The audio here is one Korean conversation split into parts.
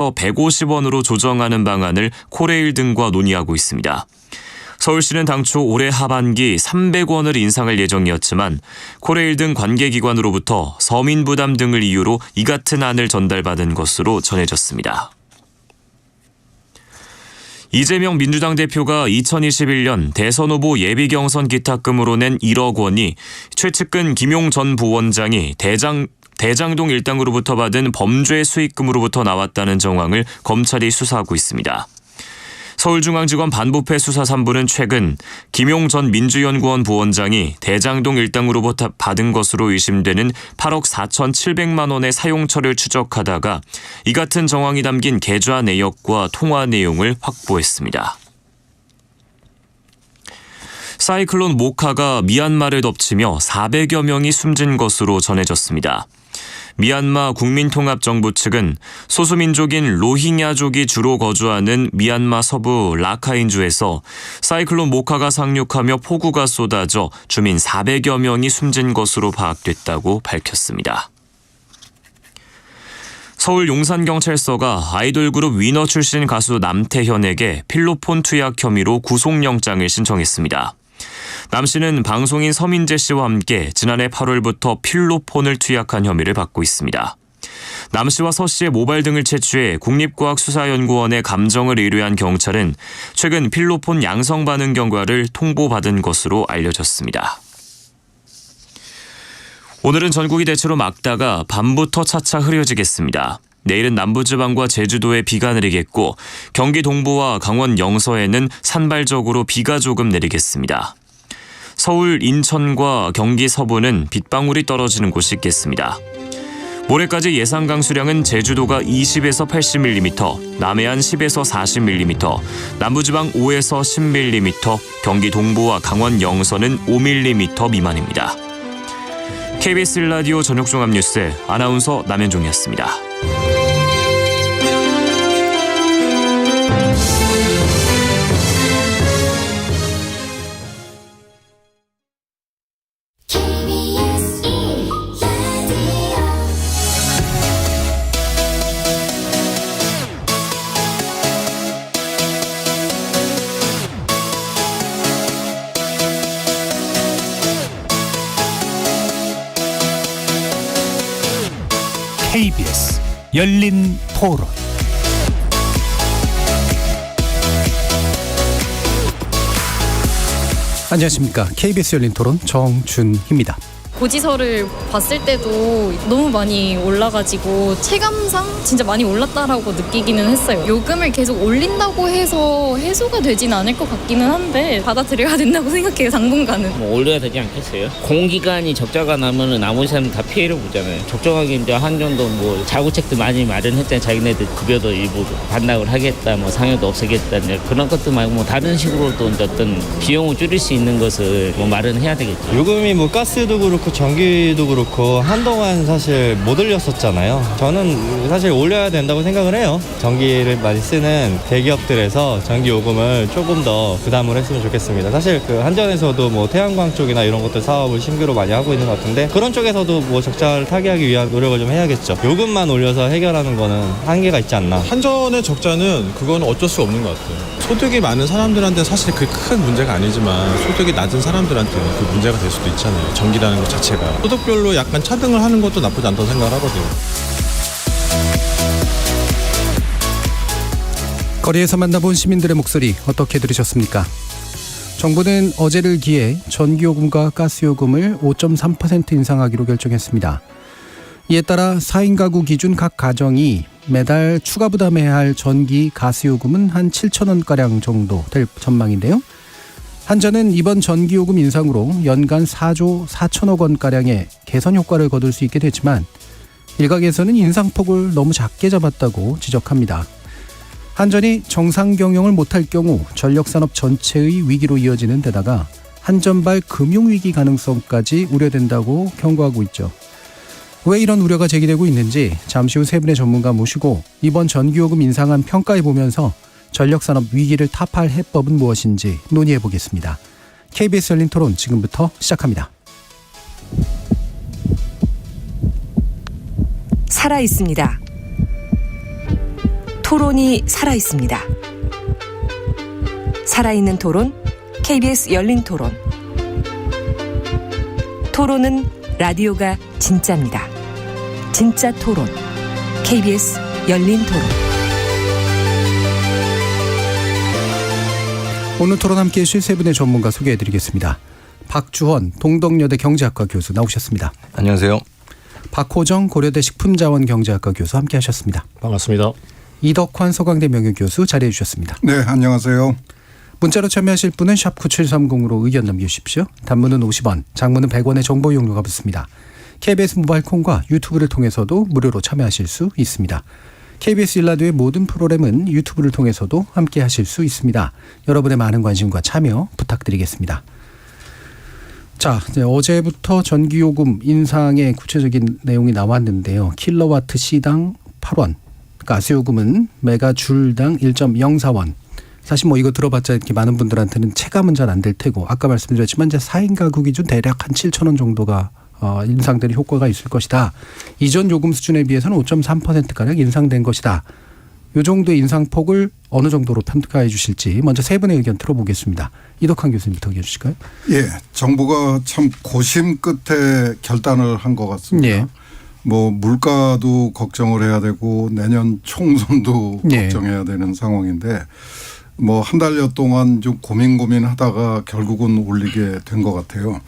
150원으로 조정하는 방안을 코레일 등과 논의하고 있습니다. 서울시는 당초 올해 하반기 300원을 인상할 예정이었지만 코레일 등 관계기관으로부터 서민 부담 등을 이유로 이 같은 안을 전달받은 것으로 전해졌습니다. 이재명 민주당 대표가 2021년 대선 후보 예비경선 기탁금으로 낸 1억 원이 최측근 김용 전 부원장이 대장동 일당으로부터 받은 범죄 수익금으로부터 나왔다는 정황을 검찰이 수사하고 있습니다. 서울중앙지검 반부패 수사 3부는 최근 김용 전 민주연구원 부원장이 대장동 일당으로부터 받은 것으로 의심되는 8억 4,700만 원의 사용처를 추적하다가 이 같은 정황이 담긴 계좌 내역과 통화 내용을 확보했습니다. 사이클론 모카가 미얀마를 덮치며 400여 명이 숨진 것으로 전해졌습니다. 미얀마 국민통합정부 측은 소수민족인 로힝야족이 주로 거주하는 미얀마 서부 라카인주에서 사이클론 모카가 상륙하며 폭우가 쏟아져 주민 400여 명이 숨진 것으로 파악됐다고 밝혔습니다. 서울 용산경찰서가 아이돌 그룹 위너 출신 가수 남태현에게 필로폰 투약 혐의로 구속영장을 신청했습니다. 남 씨는 방송인 서민재 씨와 함께 지난해 8월부터 필로폰을 투약한 혐의를 받고 있습니다. 남 씨와 서 씨의 모발 등을 채취해 국립과학수사연구원에 감정을 의뢰한 경찰은 최근 필로폰 양성 반응 결과를 통보받은 것으로 알려졌습니다. 오늘은 전국이 대체로 맑다가 밤부터 차차 흐려지겠습니다. 내일은 남부지방과 제주도에 비가 내리겠고 경기 동부와 강원 영서에는 산발적으로 비가 조금 내리겠습니다. 서울, 인천과 경기 서부는 빗방울이 떨어지는 곳이 있겠습니다. 모레까지 예상 강수량은 제주도가 20에서 80mm, 남해안 10에서 40mm, 남부지방 5에서 10mm, 경기 동부와 강원 영서는 5mm 미만입니다. KBS 라디오 저녁종합뉴스 아나운서 남현종이었습니다. KBS 열린 토론. 안녕하십니까. KBS 열린 토론 정준희입니다. 고지서를 봤을 때도 너무 많이 올라가지고 체감상 진짜 많이 올랐다라고 느끼기는 했어요. 요금을 계속 올린다고 해서 해소가 되진 않을 것 같기는 한데 받아들여야 된다고 생각해요. 당분간은. 올려야 되지 않겠어요? 공기간이 적자가 나면은 나머지 사람 다 피해를 보잖아요. 적정하게 이제 한전도 뭐 자구책도 많이 마련했잖아요. 자기네들 급여도 일부 반납을 하겠다, 뭐 상여도 없애겠다, 이제 그런 것도 말고 뭐 다른 식으로 또 이제 어떤 비용을 줄일 수 있는 것을 뭐 마련해야 되겠죠. 요금이 뭐 가스도 그렇고 전기도 그렇고 한동안 사실 못 올렸었잖아요. 저는 사실 올려야 된다고 생각을 해요. 전기를 많이 쓰는 대기업들에서 전기 요금을 조금 더 부담을 했으면 좋겠습니다. 사실 그 한전에서도 뭐 태양광 쪽이나 이런 것들 사업을 신규로 많이 하고 있는 것 같은데 그런 쪽에서도 뭐 적자를 타개하기 위한 노력을 좀 해야겠죠. 요금만 올려서 해결하는 거는 한계가 있지 않나. 한전의 적자는 그건 어쩔 수 없는 것 같아요. 소득이 많은 사람들한테 사실 그게 큰 문제가 아니지만 소득이 낮은 사람들한테는 그 문제가 될 수도 있잖아요. 전기라는 것 자체가. 소득별로 약간 차등을 하는 것도 나쁘지 않다고 생각을 하거든요. 거리에서 만나본 시민들의 목소리 어떻게 들으셨습니까? 정부는 어제를 기해 전기요금과 가스요금을 5.3% 인상하기로 결정했습니다. 이에 따라 4인 가구 기준 각 가정이 매달 추가 부담해야 할 전기, 가스요금은 한 7,000원가량 정도 될 전망인데요. 한전은 이번 전기요금 인상으로 연간 4조 4천억 원가량의 개선 효과를 거둘 수 있게 됐지만 일각에서는 인상폭을 너무 작게 잡았다고 지적합니다. 한전이 정상 경영을 못할 경우 전력산업 전체의 위기로 이어지는 데다가 한전발 금융위기 가능성까지 우려된다고 경고하고 있죠. 왜 이런 우려가 제기되고 있는지 잠시 후 세 분의 전문가 모시고 이번 전기요금 인상안 평가해보면서 전력산업 위기를 타파할 해법은 무엇인지 논의해보겠습니다. KBS 열린 토론 지금부터 시작합니다. 살아있습니다. 토론이 살아있습니다. 살아있는 토론, KBS 열린 토론. 토론은 라디오가 진짜입니다. 진짜 토론, KBS 열린 토론. 오늘 토론 함께해 주실 세 분의 전문가 소개해드리겠습니다. 박주헌 동덕여대 경제학과 교수 나오셨습니다. 안녕하세요. 박호정 고려대 식품자원 경제학과 교수 함께하셨습니다. 반갑습니다. 이덕환 서강대 명예교수 자리해 주셨습니다. 네, 안녕하세요. 문자로 참여하실 분은 샵 9730으로 의견 남겨주십시오. 단문은 50원, 장문은 100원의 정보 이용료가 붙습니다. KBS 모바일 콩과 유튜브를 통해서도 무료로 참여하실 수 있습니다. KBS 1라디오의 모든 프로그램은 유튜브를 통해서도 함께하실 수 있습니다. 여러분의 많은 관심과 참여 부탁드리겠습니다. 자, 이제 어제부터 전기요금 인상의 구체적인 내용이 나왔는데요. 킬로와트 시당 8원, 가스요금은 메가줄당 1.04원. 사실 뭐 이거 들어봤자 이렇게 많은 분들한테는 체감은 잘 안 될 테고 아까 말씀드렸지만 이제 4인 가구 기준 대략 한 7천 원 정도가 인상되는 효과가 있을 것이다. 이전 요금 수준에 비해서는 5.3%가량 인상된 것이다. 이 정도의 인상폭을 어느 정도로 평가해 주실지 먼저 세 분의 의견 들어보겠습니다. 이덕환 교수님부터 얘기해 주실까요? 예, 정부가 참 고심 끝에 결단을 한 것 같습니다. 예. 뭐 물가도 걱정을 해야 되고 내년 총선도 예. 걱정해야 되는 상황인데 뭐 한 달여 동안 좀 고민하다가 결국은 올리게 된 것 같아요.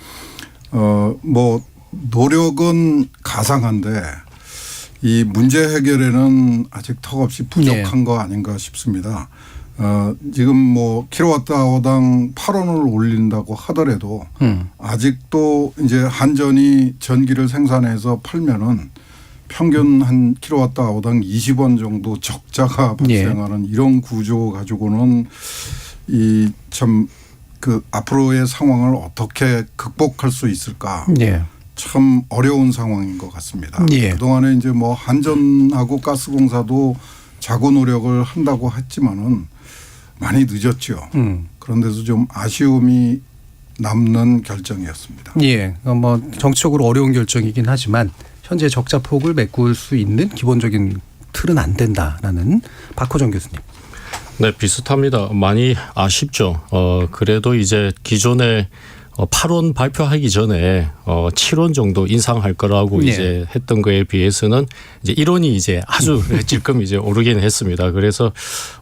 뭐 노력은 가상한데 이 문제 해결에는 아직 턱없이 부족한 거 아닌가 싶습니다. 지금 뭐 킬로와트아워당 8원을 올린다고 하더라도 아직도 이제 한전이 전기를 생산해서 팔면은 평균 한 킬로와트아워당 20원 정도 적자가 발생하는 이런 구조 가지고는 이 참 그 앞으로의 상황을 어떻게 극복할 수 있을까? 예. 참 어려운 상황인 것 같습니다. 예. 그동안에 이제 뭐 한전하고 가스공사도 자구 노력을 한다고 했지만은 많이 늦었죠. 그런데도 좀 아쉬움이 남는 결정이었습니다. 예. 뭐 정치적으로 어려운 결정이긴 하지만 현재 적자 폭을 메꿀 수 있는 기본적인 틀은 안 된다라는 박호정 교수님. 네, 비슷합니다. 많이 아쉽죠. 그래도 이제 기존에 8원 발표하기 전에 7원 정도 인상할 거라고 네. 이제 했던 거에 비해서는 이제 1원이 이제 아주 질끔 이제 오르긴 했습니다. 그래서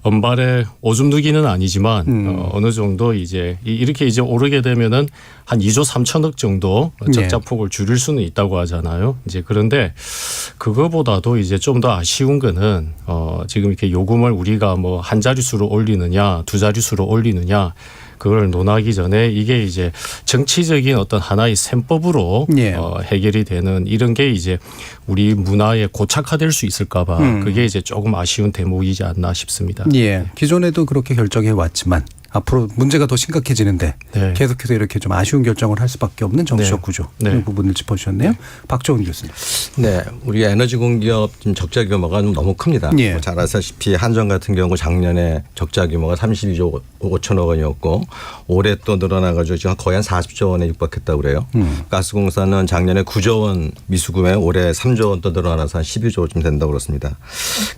언발에 오줌 누기는 아니지만 어느 정도 이제 이렇게 이제 오르게 되면은 한 2조 3천억 정도 적자폭을 줄일 수는 있다고 하잖아요. 이제 그런데 그거보다도 이제 좀 더 아쉬운 거는 지금 이렇게 요금을 우리가 뭐 한 자릿수로 올리느냐, 두 자릿수로 올리느냐. 그걸 논하기 전에 이게 이제 정치적인 어떤 하나의 셈법으로 예. 해결이 되는 이런 게 이제 우리 문화에 고착화될 수 있을까 봐 그게 이제 조금 아쉬운 대목이지 않나 싶습니다. 예. 기존에도 그렇게 결정해 왔지만 앞으로 문제가 더 심각해지는데 네. 계속해서 이렇게 좀 아쉬운 결정을 할 수밖에 없는 정치적 네. 구조 네. 이 부분을 짚어주셨네요. 박정훈 교수님. 네, 우리 에너지 공기업 지금 적자 규모가 좀 너무 큽니다. 예. 뭐 잘 아시다시피 한전 같은 경우 작년에 적자 규모가 32조 5천억 원이었고 올해 또 늘어나가지고 지금 거의 한 40조 원에 육박했다고 그래요. 가스공사는 작년에 9조 원 미수금에 올해 3조 원 또 늘어나서 한 12조쯤 된다고 그렇습니다.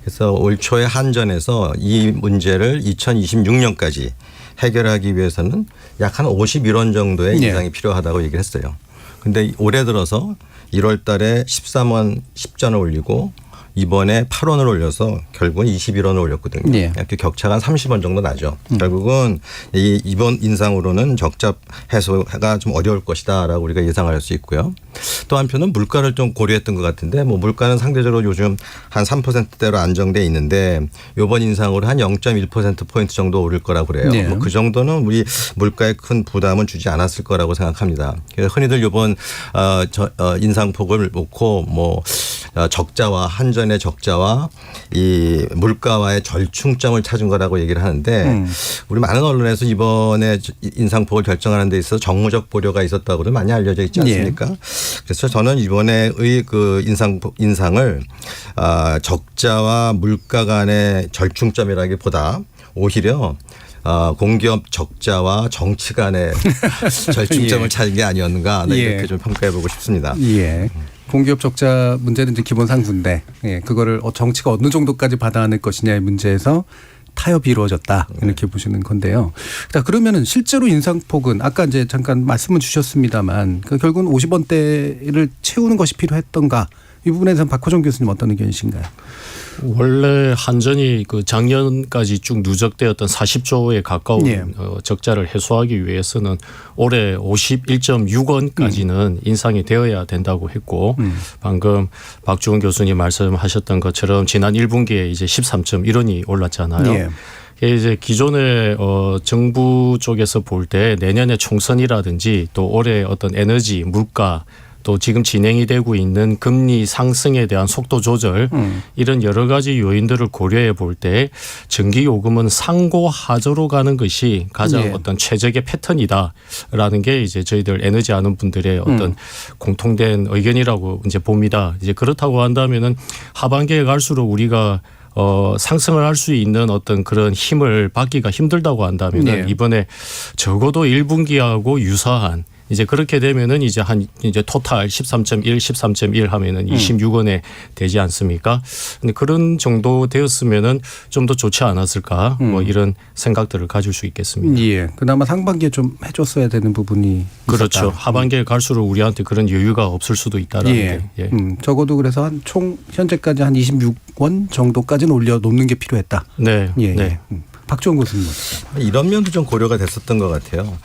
그래서 올 초에 한전에서 이 문제를 2026년까지 해결하기 위해서는 약 한 51원 정도의 인상이 필요하다고 얘기를 했어요. 그런데 올해 들어서 1월 달에 13원 10전을 올리고 이번에 8원을 올려서 결국은 21원을 올렸거든요. 네. 이렇게 격차가 한 30원 정도 나죠. 결국은 이번 인상으로는 적자 해소가 좀 어려울 것이다라고 우리가 예상할 수 있고요. 또 한편은 물가를 좀 고려했던 것 같은데 뭐 물가는 상대적으로 요즘 한 3%대로 안정돼 있는데 이번 인상으로 한 0.1%포인트 정도 오를 거라고 그래요. 네. 뭐 그 정도는 우리 물가에 큰 부담은 주지 않았을 거라고 생각합니다. 그래서 흔히들 이번 인상폭을 놓고 뭐 적자와 한전의 적자와 이 물가와의 절충점을 찾은 거라고 얘기를 하는데 우리 많은 언론에서 이번에 인상폭을 결정하는 데 있어서 정무적 보려가 있었다고도 많이 알려져 있지 않습니까? 예. 그래서 저는 이번에의 그 인상을 적자와 물가 간의 절충점이라기보다 오히려 공기업 적자와 정치 간의 절충점을 찾은 게 아니었는가 이렇게 좀 평가해보고 싶습니다. 예. 공기업 적자 문제는 이제 기본 상수인데 예, 그거를 정치가 어느 정도까지 받아안을 것이냐의 문제에서 타협이 이루어졌다 이렇게 보시는 건데요. 자, 그러면은 실제로 인상폭은 아까 이제 잠깐 말씀을 주셨습니다만 결국은 50원대를 채우는 것이 필요했던가 이 부분에서는 박호정 교수님 어떤 의견이신가요? 원래 한전이 그 작년까지 쭉 누적되었던 40조에 가까운 예. 적자를 해소하기 위해서는 올해 51.6원까지는 인상이 되어야 된다고 했고 방금 박주원 교수님 말씀하셨던 것처럼 지난 1분기에 이제 13.1원이 올랐잖아요. 예. 이게 이제 기존의 정부 쪽에서 볼 때 내년에 총선이라든지 또 올해 어떤 에너지, 물가 또 지금 진행이 되고 있는 금리 상승에 대한 속도 조절 이런 여러 가지 요인들을 고려해 볼 때 전기요금은 상고하저로 가는 것이 가장 예. 어떤 최적의 패턴이다라는 게 이제 저희들 에너지 아는 분들의 어떤 공통된 의견이라고 이제 봅니다. 이제 그렇다고 한다면은 하반기에 갈수록 우리가 상승을 할 수 있는 어떤 그런 힘을 받기가 힘들다고 한다면 네. 이번에 적어도 1분기하고 유사한 이제 그렇게 되면은 이제 이제 토탈 13.1, 13.1 하면은 26원에 되지 않습니까? 근데 그런 정도 되었으면은 좀 더 좋지 않았을까? 뭐 이런 생각들을 가질 수 있겠습니다. 예. 그나마 상반기에 좀 해줬어야 되는 부분이 그렇죠. 있었다. 하반기에 갈수록 우리한테 그런 여유가 없을 수도 있다라는 예. 게. 예. 적어도 그래서 한 총 현재까지 한 26원 정도까지는 올려놓는 게 필요했다. 네. 예. 네. 박주원 교수님 어떠세요? 이런 면도 좀 고려가 됐었던 것 같아요.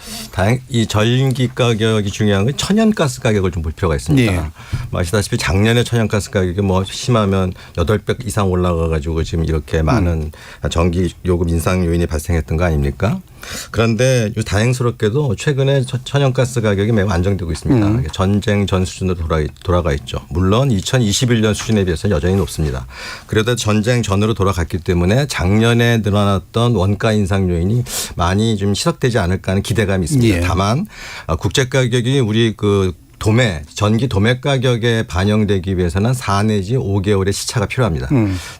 이 전기 가격이 중요한 건 천연가스 가격을 좀 볼 필요가 있습니다. 네. 아시다시피 작년에 천연가스 가격이 뭐 심하면 8배 이상 올라가 가지고 지금 이렇게 많은 전기 요금 인상 요인이 발생했던 거 아닙니까? 그런데 다행스럽게도 최근에 천연가스 가격이 매우 안정되고 있습니다. 전쟁 전 수준으로 돌아가 있죠. 물론 2021년 수준에 비해서 여전히 높습니다. 그래도 전쟁 전으로 돌아갔기 때문에 작년에 늘어났던 원가 인상 요인이 많이 좀 희석되지 않을까 하는 기대감이 있습니다. 예. 다만 국제 가격이 우리 전기 도매 가격에 반영되기 위해서는 4 내지 5개월의 시차가 필요합니다.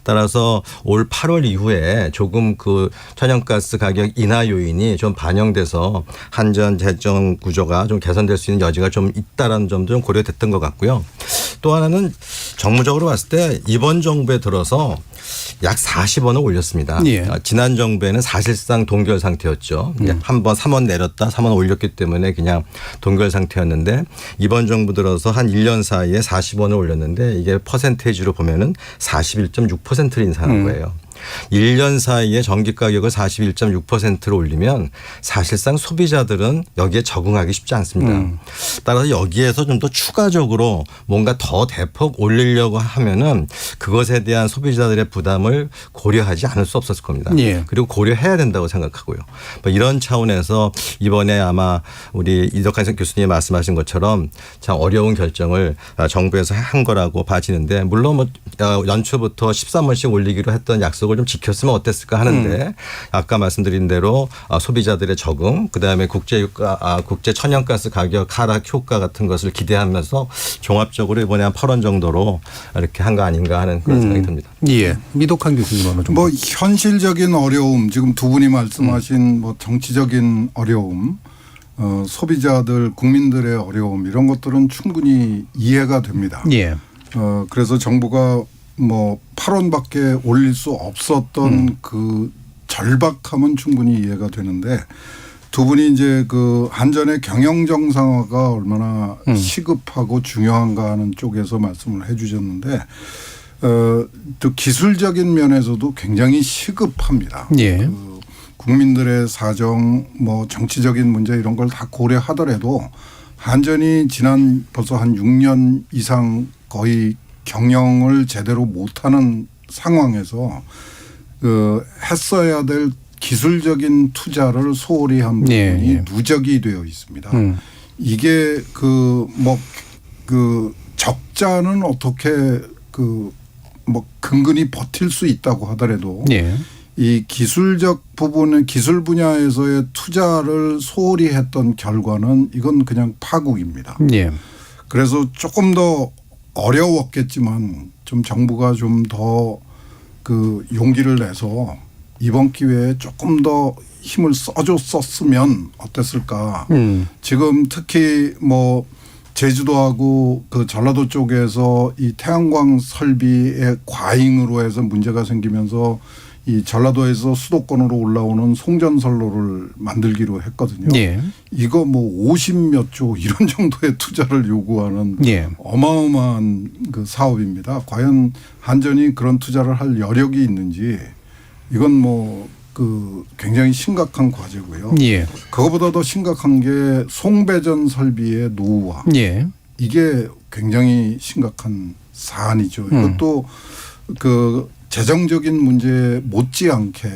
따라서 올 8월 이후에 조금 그 천연가스 가격 인하 요인이 좀 반영돼서 한전 재정 구조가 좀 개선될 수 있는 여지가 좀 있다라는 점도 좀 고려됐던 것 같고요. 또 하나는 정무적으로 봤을 때 이번 정부에 들어서 약 40원을 올렸습니다. 예. 지난 정부에는 사실상 동결 상태였죠. 한번 3원 내렸다 3원 올렸기 때문에 그냥 동결 상태였는데 이번 정부 들어서 한 1년 사이에 40원을 올렸는데 이게 퍼센테이지로 보면은 41.6%를 인상한 거예요. 1년 사이에 전기 가격을 41.6%로 올리면 사실상 소비자들은 여기에 적응하기 쉽지 않습니다. 따라서 여기에서 좀 더 추가적으로 뭔가 더 대폭 올리려고 하면은 그것에 대한 소비자들의 부담을 고려하지 않을 수 없었을 겁니다. 예. 그리고 고려해야 된다고 생각하고요. 뭐 이런 차원에서 이번에 아마 우리 이덕환 교수님이 말씀하신 것처럼 참 어려운 결정을 정부에서 한 거라고 봐지는데 물론 뭐 연초부터 13원씩 올리기로 했던 약속을 좀 지켰으면 어땠을까 하는데 아까 말씀드린 대로 소비자들의 적응 그다음에 국제 천연가스 가격 하락 효과 같은 것을 기대하면서 종합적으로 이번에 한 8원 정도로 이렇게 한 거 아닌가 하는 그런 생각이 듭니다. 예. 미독한 교수님 어느 정도. 뭐 현실적인 어려움 지금 두 분이 말씀하신 뭐 정치적인 어려움 소비자들 국민들의 어려움 이런 것들은 충분히 이해가 됩니다. 예. 그래서 정부가 뭐 8원밖에 올릴 수 없었던 그 절박함은 충분히 이해가 되는데 두 분이 이제 그 한전의 경영 정상화가 얼마나 시급하고 중요한가 하는 쪽에서 말씀을 해 주셨는데 또 기술적인 면에서도 굉장히 시급합니다. 예. 그 국민들의 사정 뭐 정치적인 문제 이런 걸 다 고려하더라도 한전이 지난 벌써 한 6년 이상 거의 경영을 제대로 못하는 상황에서 했어야 될 기술적인 투자를 소홀히 한 부분이 예. 누적이 되어 있습니다. 이게 적자는 어떻게 근근히 버틸 수 있다고 하더라도 예. 이 기술적 부분은 기술 분야에서의 투자를 소홀히 했던 결과는 이건 그냥 파국입니다. 예. 그래서 조금 더 어려웠겠지만 좀 정부가 좀 더 그 용기를 내서 이번 기회에 조금 더 힘을 써줬었으면 어땠을까. 지금 특히 뭐 제주도하고 그 전라도 쪽에서 이 태양광 설비의 과잉으로 해서 문제가 생기면서 이 전라도에서 수도권으로 올라오는 송전선로를 만들기로 했거든요. 예. 이거 뭐 50몇 조 이런 정도의 투자를 요구하는 예. 어마어마한 그 사업입니다. 과연 한전이 그런 투자를 할 여력이 있는지 이건 뭐 그 굉장히 심각한 과제고요. 예. 그거보다 더 심각한 게 송배전 설비의 노후화. 예. 이게 굉장히 심각한 사안이죠. 이것도 그 재정적인 문제 못지않게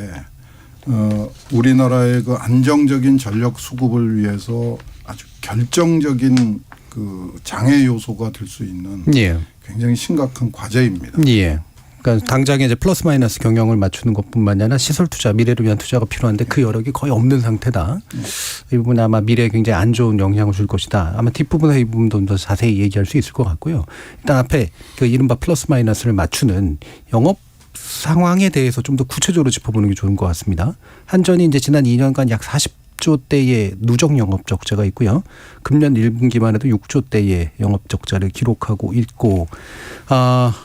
우리나라의 그 안정적인 전력 수급을 위해서 아주 결정적인 그 장애 요소가 될 수 있는 예. 굉장히 심각한 과제입니다. 예. 그러니까 당장에 이제 플러스 마이너스 경영을 맞추는 것뿐만 아니라 시설 투자, 미래를 위한 투자가 필요한데 그 여력이 거의 없는 상태다. 이 부분은 아마 미래에 굉장히 안 좋은 영향을 줄 것이다. 아마 뒷부분에 이 부분도 더 자세히 얘기할 수 있을 것 같고요. 일단 앞에 그 이른바 플러스 마이너스를 맞추는 영업 상황에 대해서 좀 더 구체적으로 짚어보는 게 좋은 것 같습니다. 한전이 이제 지난 2년간 약 40조 대의 누적 영업 적자가 있고요. 금년 1분기만 해도 6조 대의 영업 적자를 기록하고 있고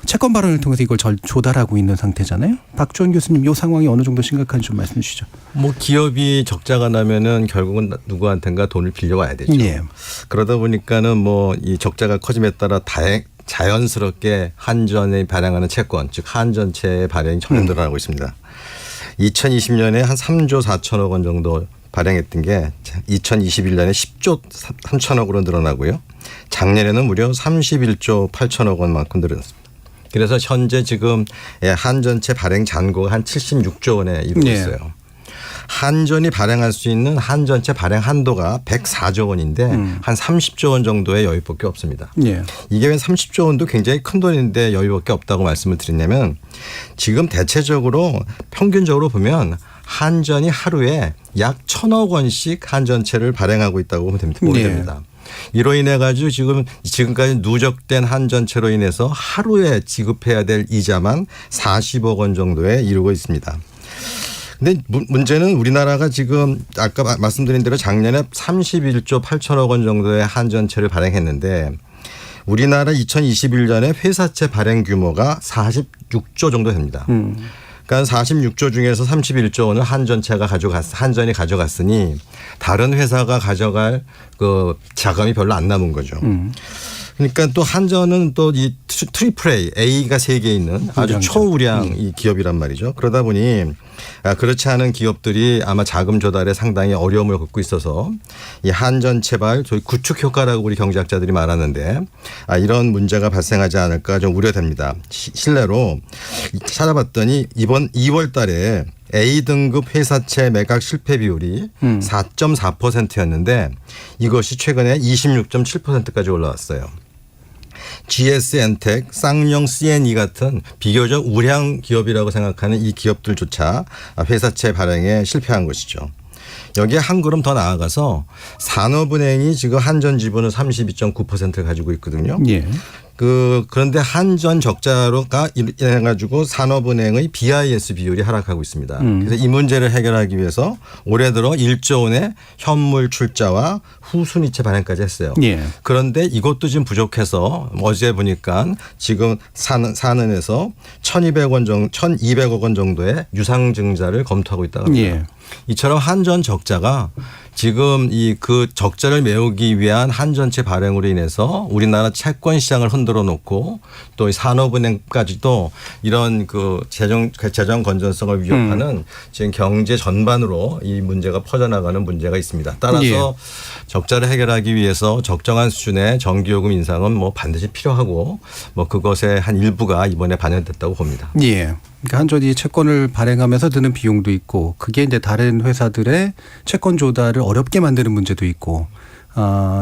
채권 발언을 통해서 이걸 조달하고 있는 상태잖아요. 박주원 교수님, 이 상황이 어느 정도 심각한지 좀 말씀해 주시죠. 뭐 기업이 적자가 나면은 결국은 누구한테인가 돈을 빌려와야 되죠. 예. 그러다 보니까는 뭐 이 적자가 커짐에 따라 자연스럽게 한전이 발행하는 채권, 즉 한전채의 발행이 점점 늘어나고 있습니다. 2020년에 한 3조 4천억 원 정도 발행했던 게 2021년에 10조 3천억으로 늘어나고요. 작년에는 무려 31조 8천억 원만큼 늘어났습니다. 그래서 현재 지금 한전채 발행 잔고가 한 76조 원에 이르고 있어요. 한전이 발행할 수 있는 한전채 발행 한도가 104조 원인데 한 30조 원 정도의 여유밖에 없습니다. 예. 이게 왜 30조 원도 굉장히 큰 돈인데 여유밖에 없다고 말씀을 드리냐면 지금 대체적으로 평균적으로 보면 한전이 하루에 약 1,000억 원씩 한전채를 발행하고 있다고 보면 됩니다. 이로 인해 가지고 지금까지 누적된 한전채로 인해서 하루에 지급해야 될 이자만 40억 원 정도에 이르고 있습니다. 근데 문제는 우리나라가 지금 아까 말씀드린 대로 작년에 31조 8천억 원 정도의 한전채를 발행했는데 우리나라 2021년에 회사채 발행 규모가 46조 정도 됩니다. 그러니까 46조 중에서 31조 원을 한전이 가져갔으니 다른 회사가 가져갈 그 자금이 별로 안 남은 거죠. 그러니까 또 한전은 또 이 트리플 A가 3개 있는 아주 초우량 이 기업이란 말이죠. 그러다 보니 그렇지 않은 기업들이 아마 자금 조달에 상당히 어려움을 겪고 있어서 이 한전채발 저희 구축 효과라고 우리 경제학자들이 말하는데 이런 문제가 발생하지 않을까 좀 우려됩니다. 실례로 찾아봤더니 이번 2월 달에 A등급 회사채 매각 실패 비율이 4.4%였는데 이것이 최근에 26.7%까지 올라왔어요. GS엔텍, 쌍용 CNE 같은 비교적 우량 기업이라고 생각하는 이 기업들조차 회사채 발행에 실패한 것이죠. 여기에 한 걸음 더 나아가서 산업은행이 지금 한전 지분을 32.9%를 가지고 있거든요. 예. 그런데 한전 적자로가 인해 가지고 산업은행의 BIS 비율이 하락하고 있습니다. 그래서 이 문제를 해결하기 위해서 올해 들어 1조 원의 현물 출자와 후순위채 발행까지 했어요. 예. 그런데 이것도 지금 부족해서 어제 보니까 지금 산은에서 1,200억 원 정도의 유상증자를 검토하고 있다고 합니다. 예. 이처럼 한전 적자가 지금 그 적자를 메우기 위한 한전채 발행으로 인해서 우리나라 채권 시장을 흔들어 놓고 또 산업은행까지도 이런 그 재정 건전성을 위협하는 지금 경제 전반으로 이 문제가 퍼져나가는 문제가 있습니다. 따라서 예. 적자를 해결하기 위해서 적정한 수준의 전기요금 인상은 뭐 반드시 필요하고 뭐 그것의 한 일부가 이번에 반영됐다고 봅니다. 예. 그러니까 한전이 채권을 발행하면서 드는 비용도 있고 그게 이제 다른 회사들의 채권 조달을 어렵게 만드는 문제도 있고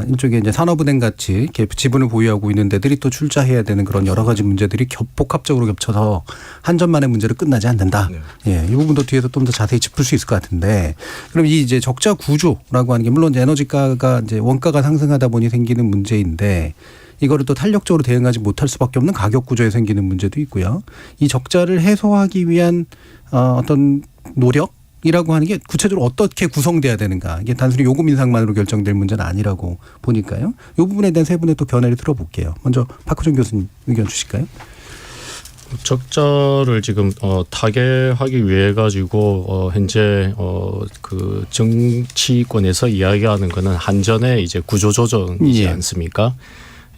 이쪽에 이제 산업은행 같이 이렇게 지분을 보유하고 있는 데들이 또 출자해야 되는 그런 여러 가지 문제들이 복합적으로 겹쳐서 한전만의 문제로 끝나지 않는다. 네. 예, 이 부분도 뒤에서 좀 더 자세히 짚을 수 있을 것 같은데 그럼 이 이제 적자 구조라고 하는 게 물론 이제 에너지가가 이제 원가가 상승하다 보니 생기는 문제인데 이거를 또 탄력적으로 대응하지 못할 수밖에 없는 가격 구조에 생기는 문제도 있고요. 이 적자를 해소하기 위한 어떤 노력 이라고 하는 게 구체적으로 어떻게 구성돼야 되는가. 이게 단순히 요금 인상만으로 결정될 문제는 아니라고 보니까요. 이 부분에 대한 세 분의 또 견해를 들어볼게요. 먼저 박호준 교수님 의견 주실까요? 적자를 지금 타개하기 위해 가지고 현재 그 정치권에서 이야기하는 거는 한전의 이제 구조조정이지 예. 않습니까?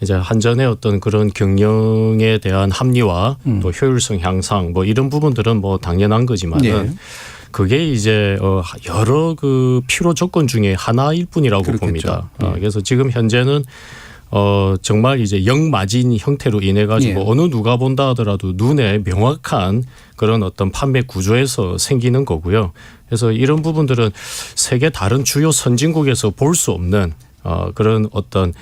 이제 한전의 어떤 그런 경영에 대한 합리화 또 효율성 향상 뭐 이런 부분들은 뭐 당연한 거지만은 예. 그게 이제 여러 그 필요 조건 중에 하나일 뿐이라고 그렇겠죠. 봅니다. 예. 그래서 지금 현재는 정말 이제 영마진 형태로 인해 가지고 예. 어느 누가 본다 하더라도 눈에 명확한 그런 어떤 판매 구조에서 생기는 거고요. 그래서 이런 부분들은 세계 다른 주요 선진국에서 볼 수 없는 그런 어떤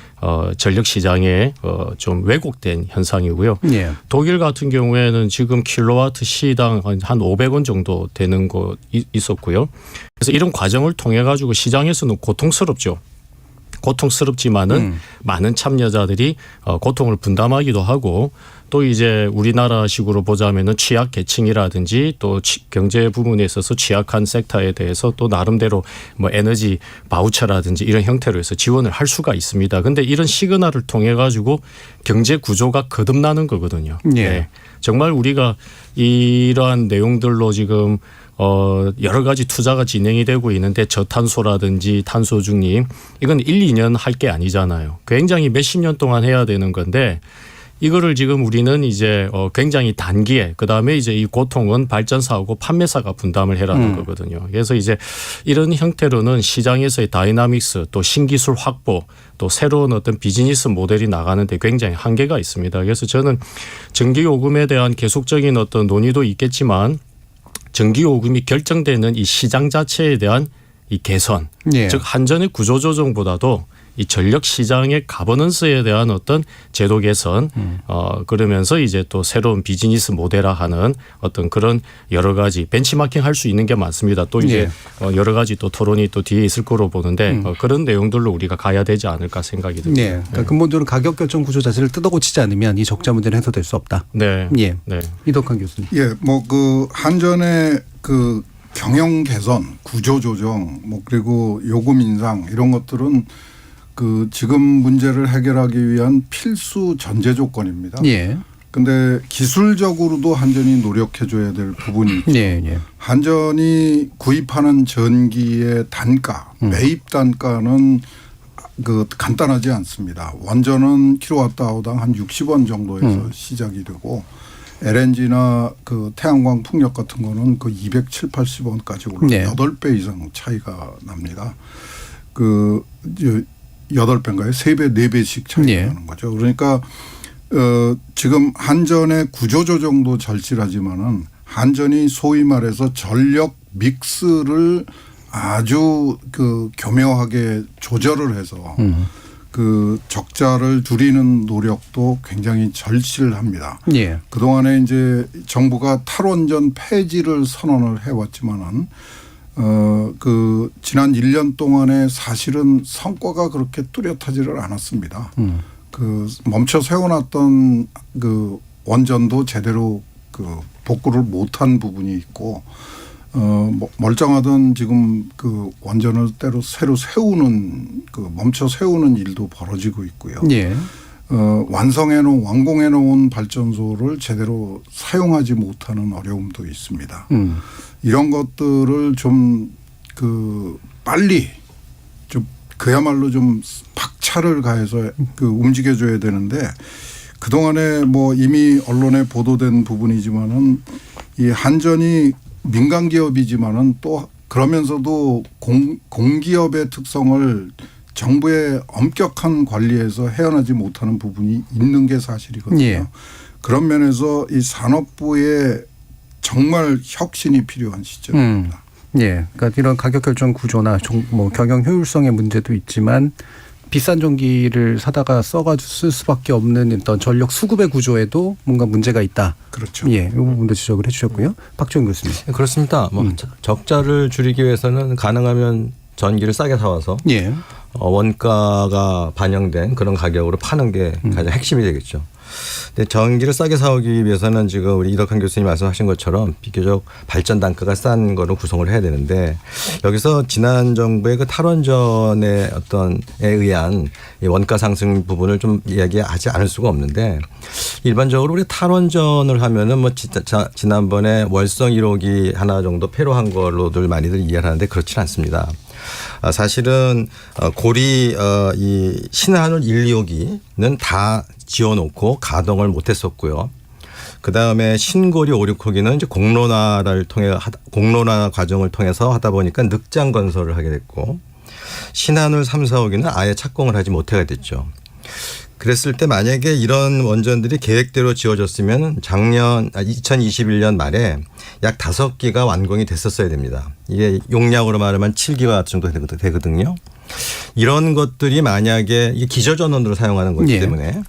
전력 시장의 좀 왜곡된 현상이고요. 예. 독일 같은 경우에는 지금 킬로와트 시당 한 500원 정도 되는 거 있었고요. 그래서 이런 과정을 통해 가지고 시장에서는 고통스럽죠. 고통스럽지만은 많은 참여자들이 고통을 분담하기도 하고 또 이제 우리나라식으로 보자면은 취약 계층이라든지 또 경제 부분에 있어서 취약한 섹터에 대해서 또 나름대로 뭐 에너지 바우처라든지 이런 형태로 해서 지원을 할 수가 있습니다. 근데 이런 시그널을 통해 가지고 경제 구조가 거듭나는 거거든요. 예. 네. 정말 우리가 이러한 내용들로 지금 여러 가지 투자가 진행이 되고 있는데 저탄소라든지 탄소 중립 이건 1, 2년 할 게 아니잖아요. 굉장히 몇십 년 동안 해야 되는 건데 이거를 지금 우리는 이제 굉장히 단기에 그다음에 이제 이 고통은 발전사하고 판매사가 분담을 해라는 거거든요. 그래서 이제 이런 형태로는 시장에서의 다이나믹스 또 신기술 확보 또 새로운 어떤 비즈니스 모델이 나가는데 굉장히 한계가 있습니다. 그래서 저는 전기요금에 대한 계속적인 어떤 논의도 있겠지만 전기요금이 결정되는 이 시장 자체에 대한 이 개선, 예. 즉 한전의 구조조정보다도 이 전력 시장의 가버넌스에 대한 어떤 제도 개선, 그러면서 이제 또 새로운 비즈니스 모델화하는 어떤 그런 여러 가지 벤치마킹 할 수 있는 게 많습니다. 또 이제 여러 가지 또 토론이 또 뒤에 있을 거로 보는데 그런 내용들로 우리가 가야 되지 않을까 생각이 듭니다. 네. 그러니까 근본적으로 가격 결정 구조 자체를 뜯어고치지 않으면 이 적자 문제는 해소될 수 없다. 네. 예. 네. 이덕환 교수님. 예, 뭐 그 한전의 그 경영 개선, 구조 조정, 뭐 그리고 요금 인상 이런 것들은 그 지금 문제를 해결하기 위한 필수 전제 조건입니다. 예. 근데 기술적으로도 한전이 노력해 줘야 될 부분이 있죠. 예. 예. 한전이 구입하는 전기의 단가, 매입 단가는 그 간단하지 않습니다. 원전은 킬로와트아워당 한 60원 정도에서 시작이 되고 LNG나 그 태양광 풍력 같은 거는 그 270, 80원까지 올라 네. 8배 이상 차이가 납니다. 그 8배인가요? 3배, 4배씩 차이가 네. 나는 거죠. 그러니까 지금 한전의 구조조정도 절실하지만은 한전이 소위 말해서 전력 믹스를 아주 그 교묘하게 조절을 해서 그 적자를 줄이는 노력도 굉장히 절실합니다. 예. 그동안에 이제 정부가 탈원전 폐지를 선언을 해왔지만은 그 지난 1년 동안에 사실은 성과가 그렇게 뚜렷하지를 않았습니다. 그 멈춰 세워놨던 그 원전도 제대로 그 복구를 못한 부분이 있고 멀쩡하던 지금 그 원전을 때로 새로 세우는 그 멈춰 세우는 일도 벌어지고 있고요. 예. 완공해 놓은 발전소를 제대로 사용하지 못하는 어려움도 있습니다. 이런 것들을 좀 그 빨리 좀 그야말로 좀 박차를 가해서 그 움직여줘야 되는데 그동안에 뭐 이미 언론에 보도된 부분이지만은 이 한전이 민간 기업이지만은 또 그러면서도 공기업의 특성을 정부의 엄격한 관리에서 헤어나지 못하는 부분이 있는 게 사실이거든요. 예. 그런 면에서 이 산업부의 정말 혁신이 필요한 시점입니다. 예. 그러니까 이런 가격 결정 구조나 뭐 경영 효율성의 문제도 있지만 비싼 전기를 사다가 써가지고 쓸 수밖에 없는 어떤 전력 수급의 구조에도 뭔가 문제가 있다. 그렇죠. 예, 이 부분도 지적을 해주셨고요. 박지원 교수님. 그렇습니다. 뭐 적자를 줄이기 위해서는 가능하면 전기를 싸게 사와서 예. 원가가 반영된 그런 가격으로 파는 게 가장 핵심이 되겠죠. 근데 전기를 싸게 사오기 위해서는 지금 우리 이덕환 교수님 말씀하신 것처럼 비교적 발전 단가가 싼 거로 구성을 해야 되는데 여기서 지난 정부의 그 탈원전의 어떤 에 의한 이 원가 상승 부분을 좀 이야기하지 않을 수가 없는데 일반적으로 우리 탈원전을 하면은 뭐 지난번에 월성 1호기 하나 정도 폐로한 걸로들 많이들 이해를 하는데 그렇지는 않습니다. 사실은 고리 이 신한울 1, 2호기는 다 지어놓고 가동을 못했었고요. 그 다음에 신고리 5, 6호기는 이제 공론화 과정을 통해서 하다 보니까 늑장 건설을 하게 됐고 신한울 3, 4호기는 아예 착공을 하지 못하게 됐죠. 그랬을 때 만약에 이런 원전들이 계획대로 지어졌으면 작년 2021년 말에 약 5기가 완공이 됐었어야 됩니다. 이게 용량으로 말하면 7기가 정도 되거든요. 이런 것들이 만약에 이게 기저전원으로 사용하는 거기 때문에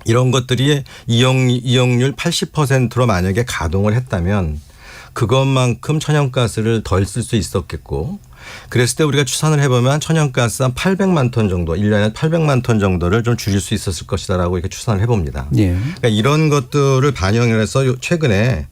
이런 것들이 이용률 80%로 만약에 가동을 했다면 그것만큼 천연가스를 덜 쓸 수 있었겠고 그랬을 때 우리가 추산을 해보면 천연가스 한 800만 톤 정도 1년에 800만 톤 정도를 좀 줄일 수 있었을 것이다라고 이렇게 추산을 해봅니다. 그러니까 이런 것들을 반영을 해서 최근에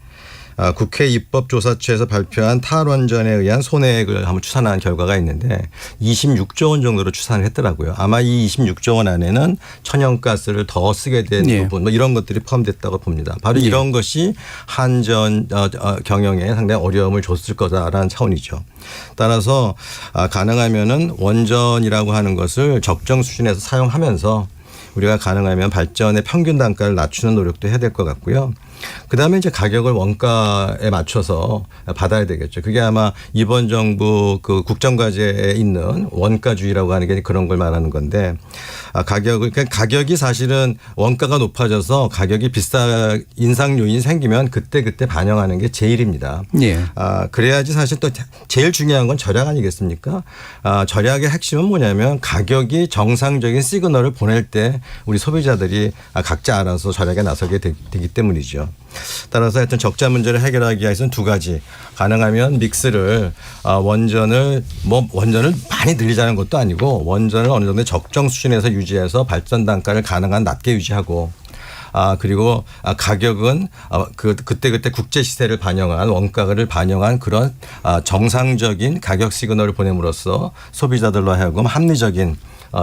국회 입법조사처에서 발표한 탈원전에 의한 손해액을 한번 추산한 결과가 있는데 26조 원 정도로 추산을 했더라고요. 아마 이 26조 원 안에는 천연가스를 더 쓰게 된 부분 뭐 이런 것들이 포함됐다고 봅니다. 바로 이런 것이 한전 경영에 상당히 어려움을 줬을 거다라는 차원이죠. 따라서 가능하면은 원전이라고 하는 것을 적정 수준에서 사용하면서 우리가 가능하면 발전의 평균 단가를 낮추는 노력도 해야 될 것 같고요. 그다음에 이제 가격을 원가에 맞춰서 받아야 되겠죠. 그게 아마 이번 정부 그 국정과제에 있는 원가주의라고 하는 게 그런 걸 말하는 건데 그러니까 가격이 사실은 원가가 높아져서 가격이 인상 요인이 생기면 그때 반영하는 게 제일입니다. 그래야지 사실 또 제일 중요한 건 절약 아니겠습니까? 절약의 핵심은 뭐냐면 가격이 정상적인 시그널을 보낼 때 우리 소비자들이 각자 알아서 절약에 나서게 되기 때문이죠. 따라서 하여튼 적자 문제를 해결하기 위해서는 두 가지 가능하면 믹스를 원전을 많이 늘리자는 것도 아니고 원전을 어느 정도 적정 수준에서 유지해서 발전 단가를 가능한 낮게 유지하고 그리고 가격은 그때 국제 시세를 반영한 원가를 반영한 그런 정상적인 가격 시그널을 보냄으로써 소비자들로 하여금 합리적인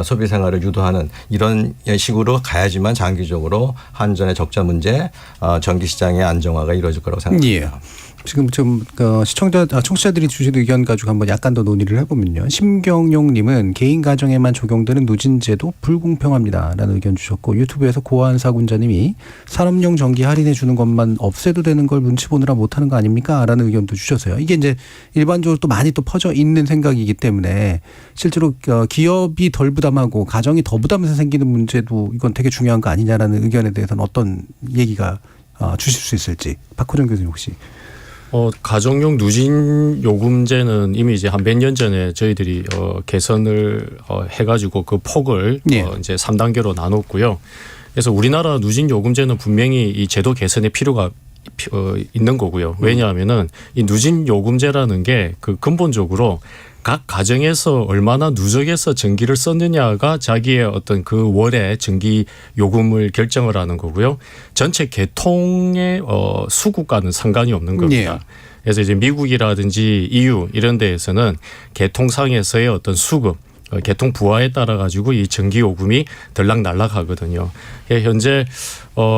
소비 생활을 유도하는 이런 식으로 가야지만 장기적으로 한전의 적자 문제, 전기 시장의 안정화가 이루어질 거라고 생각합니다. 지금 좀 청취자들이 주신 의견 가지고 한번 약간 더 논의를 해보면요. 심경용님은 개인 가정에만 적용되는 누진제도 불공평합니다라는 의견 주셨고 유튜브에서 고한사군자님이 산업용 전기 할인해 주는 것만 없애도 되는 걸 눈치 보느라 못하는 거 아닙니까?라는 의견도 주셨어요. 이게 이제 일반적으로 또 많이 또 퍼져 있는 생각이기 때문에 실제로 기업이 덜 부담하고 가정이 더 부담해서 생기는 문제도 이건 되게 중요한 거 아니냐라는 의견에 대해서는 어떤 얘기가 주실 수 있을지 박호정 교수님 혹시. 가정용 누진 요금제는 이미 이제 한 몇 년 전에 저희들이 개선을 해가지고 그 폭을 이제 3단계로 나눴고요. 그래서 우리나라 누진 요금제는 분명히 이 제도 개선의 필요가 있는 거고요. 왜냐하면은 이 누진 요금제라는 게 그 근본적으로 각 가정에서 얼마나 누적해서 전기를 썼느냐가 자기의 어떤 그 월의 전기 요금을 결정을 하는 거고요. 전체 계통의 수급과는 상관이 없는 겁니다. 그래서 이제 미국이라든지 EU 이런 데에서는 계통상에서의 어떤 수급, 계통 부하에 따라 가지고 이 전기 요금이 들락날락하거든요. 현재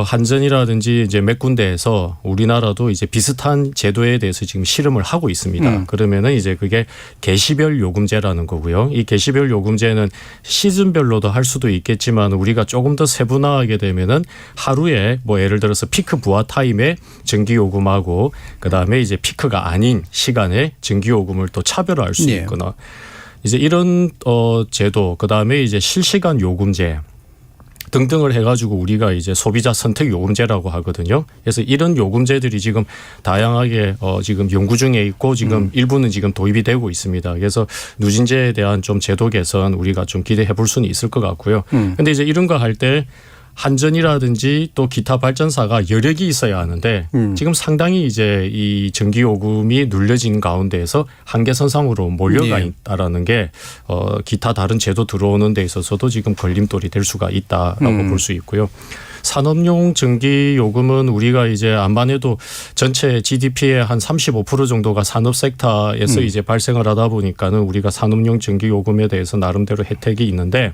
한전이라든지 이제 몇 군데에서 우리나라도 이제 비슷한 제도에 대해서 지금 실험을 하고 있습니다. 그러면은 이제 그게 계시별 요금제라는 거고요. 이 계시별 요금제는 시즌별로도 할 수도 있겠지만 우리가 조금 더 세분화하게 되면은 하루에 뭐 예를 들어서 피크 부하 타임에 전기 요금하고 그다음에 이제 피크가 아닌 시간에 전기 요금을 또 차별화할 수 있거나 이제 이런 제도 그다음에 이제 실시간 요금제 등등을 해가지고 우리가 이제 소비자 선택 요금제라고 하거든요. 그래서 이런 요금제들이 지금 다양하게 지금 연구 중에 있고 지금 일부는 지금 도입이 되고 있습니다. 그래서 누진제에 대한 좀 제도 개선 우리가 좀 기대해 볼 수는 있을 것 같고요. 근데 이제 이런 거 할 때 한전이라든지 또 기타 발전사가 여력이 있어야 하는데 지금 상당히 이제 이 전기 요금이 눌려진 가운데에서 한계선상으로 몰려가 예. 있다라는 게 기타 다른 제도 들어오는 데 있어서도 지금 걸림돌이 될 수가 있다라고 볼 수 있고요. 산업용 전기 요금은 우리가 이제 안반해도 전체 GDP의 한 35% 정도가 산업 섹터에서 이제 발생을 하다 보니까는 우리가 산업용 전기 요금에 대해서 나름대로 혜택이 있는데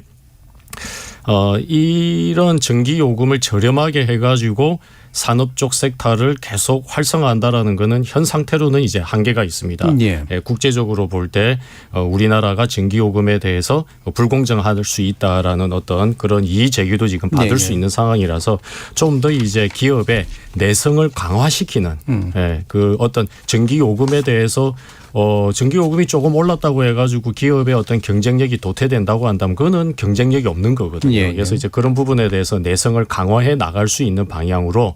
이런 전기 요금을 저렴하게 해가지고 산업 쪽 섹터를 계속 활성화한다라는 것은 현 상태로는 이제 한계가 있습니다. 예. 국제적으로 볼 때 우리나라가 전기 요금에 대해서 불공정할 수 있다라는 어떤 그런 이의 제기도 지금 받을 네. 수 있는 상황이라서 좀 더 이제 기업의 내성을 강화시키는 그 어떤 전기 요금에 대해서 전기 요금이 조금 올랐다고 해가지고 기업의 어떤 경쟁력이 도태된다고 한다면 그거는 경쟁력이 없는 거거든요. 예, 예. 그래서 이제 그런 부분에 대해서 내성을 강화해 나갈 수 있는 방향으로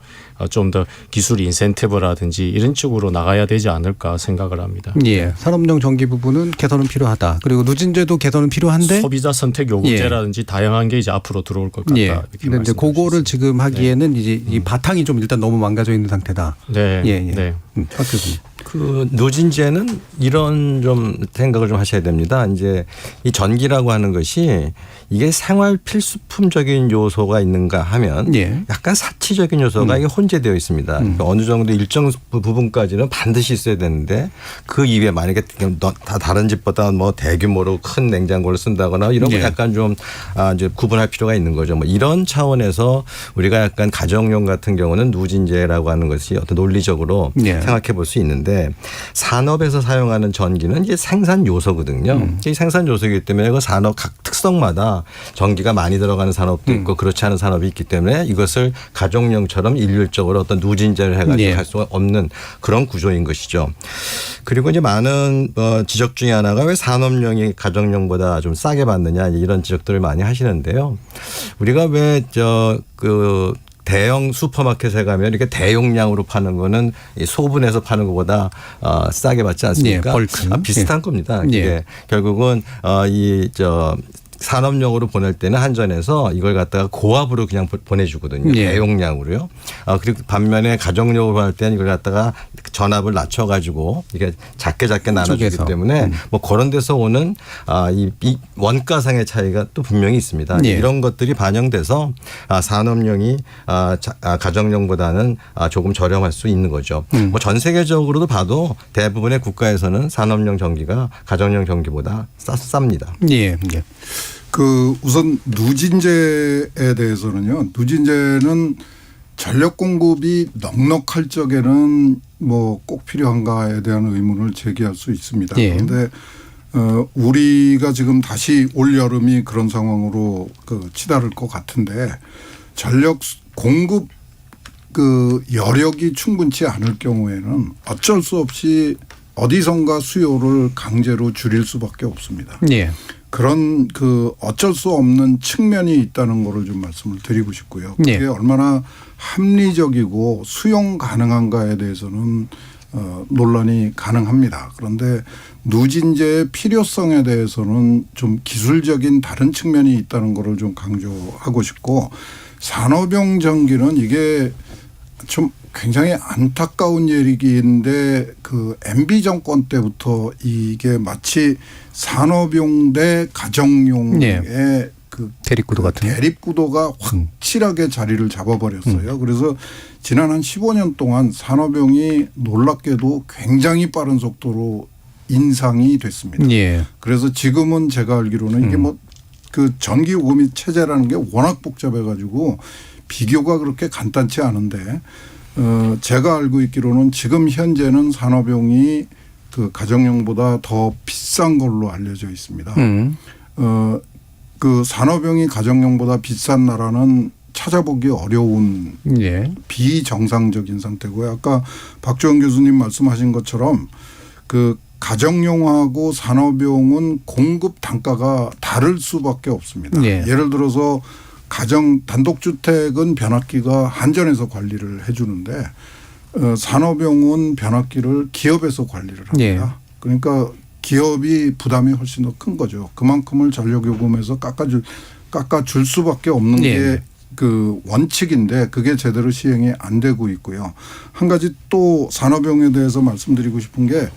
좀 더 기술 인센티브라든지 이런 쪽으로 나가야 되지 않을까 생각을 합니다. 예. 산업용 전기 부분은 개선은 필요하다. 그리고 누진제도 개선은 필요한데 소비자 선택 요금제라든지 다양한 게 이제 앞으로 들어올 것 같다. 예. 이렇게 근데 이제 말씀드릴 수 그거를 있습니다. 지금 하기에는 이제 이 바탕이 좀 일단 너무 망가져 있는 상태다. 네. 예, 예. 네. 박 교수님. 그 누진제는 이런 좀 생각을 좀 하셔야 됩니다. 이제 이 전기라고 하는 것이 이게 생활 필수품적인 요소가 있는가 하면 예. 약간 사치적인 요소가 이게 혼재되어 있습니다. 그러니까 어느 정도 일정 부분까지는 반드시 있어야 되는데 그 이외에 만약에 다 다른 집보다 뭐 대규모로 큰 냉장고를 쓴다거나 이런 거 예. 약간 좀 이제 구분할 필요가 있는 거죠. 뭐 이런 차원에서 우리가 약간 가정용 같은 경우는 누진제라고 하는 것이 어떤 논리적으로 예. 생각해 볼 수 있는데 산업에서 사용하는 전기는 이제 생산 요소거든요. 이 생산 요소이기 때문에 그 산업 각 특성마다 전기가 많이 들어가는 산업도 있고 그렇지 않은 산업이 있기 때문에 이것을 가정용처럼 일률적으로 어떤 누진제를 해가지고 예. 할 수가 없는 그런 구조인 것이죠. 그리고 이제 많은 지적 중에 하나가 왜 산업용이 가정용보다 좀 싸게 받느냐 이런 지적들을 많이 하시는데요. 우리가 왜 대형 슈퍼마켓에 가면 이렇게 대용량으로 파는 거는 소분해서 파는 것보다 싸게 받지 않습니까? 예, 벌크. 비슷한 겁니다. 예. 이게 결국은 산업용으로 보낼 때는 한전에서 이걸 갖다가 고압으로 그냥 보내주거든요. 예. 대용량으로요. 그리고 반면에 가정용으로 할 때는 이걸 갖다가 전압을 낮춰가지고 이게 작게 나눠주기 쪼개서. 때문에 뭐 그런 데서 오는 이 원가상의 차이가 또 분명히 있습니다. 예. 이런 것들이 반영돼서 산업용이 가정용보다는 조금 저렴할 수 있는 거죠. 뭐 전 세계적으로도 봐도 대부분의 국가에서는 산업용 전기가 가정용 전기보다 쌉니다. 예. 예. 우선 누진제에 대해서는요. 누진제는 전력 공급이 넉넉할 적에는 뭐 꼭 필요한가에 대한 의문을 제기할 수 있습니다. 예. 그런데 우리가 지금 다시 올 여름이 그런 상황으로 치달을 것 같은데 전력 공급 여력이 충분치 않을 경우에는 어쩔 수 없이 어디선가 수요를 강제로 줄일 수밖에 없습니다. 예. 그런 어쩔 수 없는 측면이 있다는 거를 좀 말씀을 드리고 싶고요. 그게 예. 얼마나 합리적이고 수용 가능한가에 대해서는 논란이 가능합니다. 그런데 누진제의 필요성에 대해서는 좀 기술적인 다른 측면이 있다는 거를 좀 강조하고 싶고 산업용 전기는 이게 좀 굉장히 안타까운 얘기인데 MB 정권 때부터 이게 마치 산업용 대 가정용의 네. 대립구도 같은 대립구도가 확실하게 자리를 잡아버렸어요. 그래서 지난 한 15년 동안 산업용이 놀랍게도 굉장히 빠른 속도로 인상이 됐습니다. 예. 그래서 지금은 제가 알기로는 이게 전기 요금이 체제라는 게 워낙 복잡해가지고 비교가 그렇게 간단치 않은데 제가 알고 있기로는 지금 현재는 산업용이 가정용보다 더 비싼 걸로 알려져 있습니다. 산업용이 가정용보다 비싼 나라는 찾아보기 어려운 예. 비정상적인 상태고요. 아까 박주원 교수님 말씀하신 것처럼 가정용하고 산업용은 공급 단가가 다를 수밖에 없습니다. 예. 예를 들어서 단독주택은 변압기가 한전에서 관리를 해 주는데 산업용은 변압기를 기업에서 관리를 합니다. 예. 그러니까 기업이 부담이 훨씬 더 큰 거죠. 그만큼을 전력요금에서 깎아줄 수밖에 없는 예. 게 그 원칙인데 그게 제대로 시행이 안 되고 있고요. 한 가지 또 산업용에 대해서 말씀드리고 싶은 게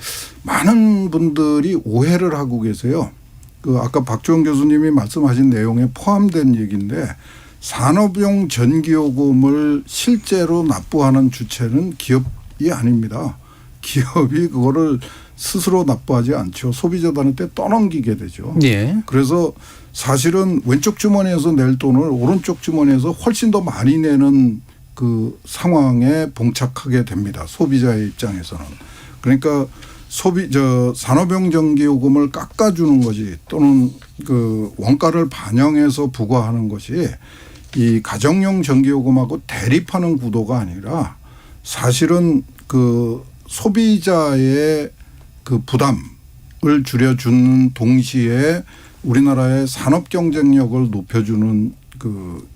많은 분들이 오해를 하고 계세요. 그 아까 박주원 교수님이 말씀하신 내용에 포함된 얘기인데 산업용 전기요금을 실제로 납부하는 주체는 기업이 아닙니다. 기업이 그거를 스스로 납부하지 않죠. 소비자들한테 떠넘기게 되죠. 예. 그래서 사실은 왼쪽 주머니에서 낼 돈을 오른쪽 주머니에서 훨씬 더 많이 내는 그 상황에 봉착하게 됩니다. 소비자의 입장에서는. 그러니까 산업용 전기요금을 깎아주는 것이 또는 그 원가를 반영해서 부과하는 것이 이 가정용 전기요금하고 대립하는 구도가 아니라 사실은 그 소비자의 그 부담을 줄여주는 동시에 우리나라의 산업 경쟁력을 높여주는 그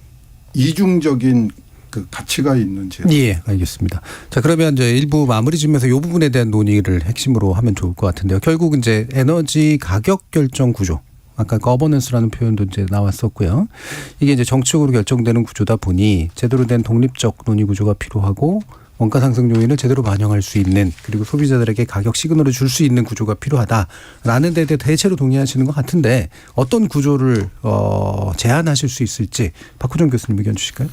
이중적인 그 가치가 있는 제도. 예, 알겠습니다. 자, 그러면 이제 일부 마무리 지면서 이 부분에 대한 논의를 핵심으로 하면 좋을 것 같은데요. 결국 이제 에너지 가격 결정 구조. 아까 거버넌스라는 표현도 이제 나왔었고요. 이게 이제 정치적으로 결정되는 구조다 보니 제대로 된 독립적 논의 구조가 필요하고 원가 상승 요인을 제대로 반영할 수 있는 그리고 소비자들에게 가격 시그널을 줄 수 있는 구조가 필요하다라는 데 대해 대체로 동의하시는 것 같은데 어떤 구조를 제안하실 수 있을지 박호정 교수님 의견 주실까요?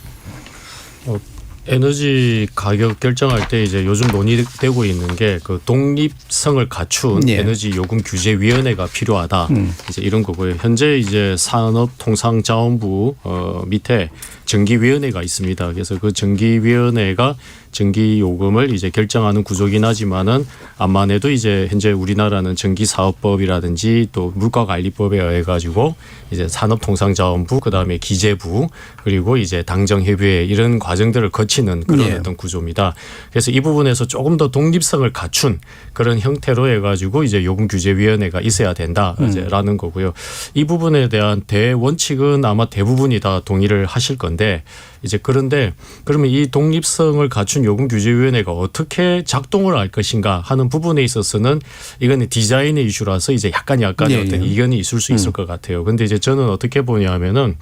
에너지 가격 결정할 때 이제 요즘 논의되고 있는 게 그 독립성을 갖춘 예. 에너지 요금 규제 위원회가 필요하다. 이제 이런 거고요. 현재 이제 산업통상자원부 밑에 정기위원회가 있습니다. 그래서 그 정기위원회가 전기 요금을 이제 결정하는 구조긴 하지만은 암만 해도 이제 현재 우리나라는 전기사업법이라든지 또 물가관리법에 의해 가지고 이제 산업통상자원부 그다음에 기재부 그리고 이제 당정협의회 이런 과정들을 거치는 그런 예. 어떤 구조입니다. 그래서 이 부분에서 조금 더 독립성을 갖춘 그런 형태로 해가지고 이제 요금규제위원회가 있어야 된다라는 거고요. 이 부분에 대한 대원칙은 아마 대부분이 다 동의를 하실 건데 이제 그런데 그러면 이 독립성을 갖춘 요금규제위원회가 어떻게 작동을 할 것인가 하는 부분에 있어서는 이거는 디자인의 이슈라서 이제 약간의 어떤 이견이 있을 수 있을 것 같아요. 근데 이제 저는 어떻게 보냐면은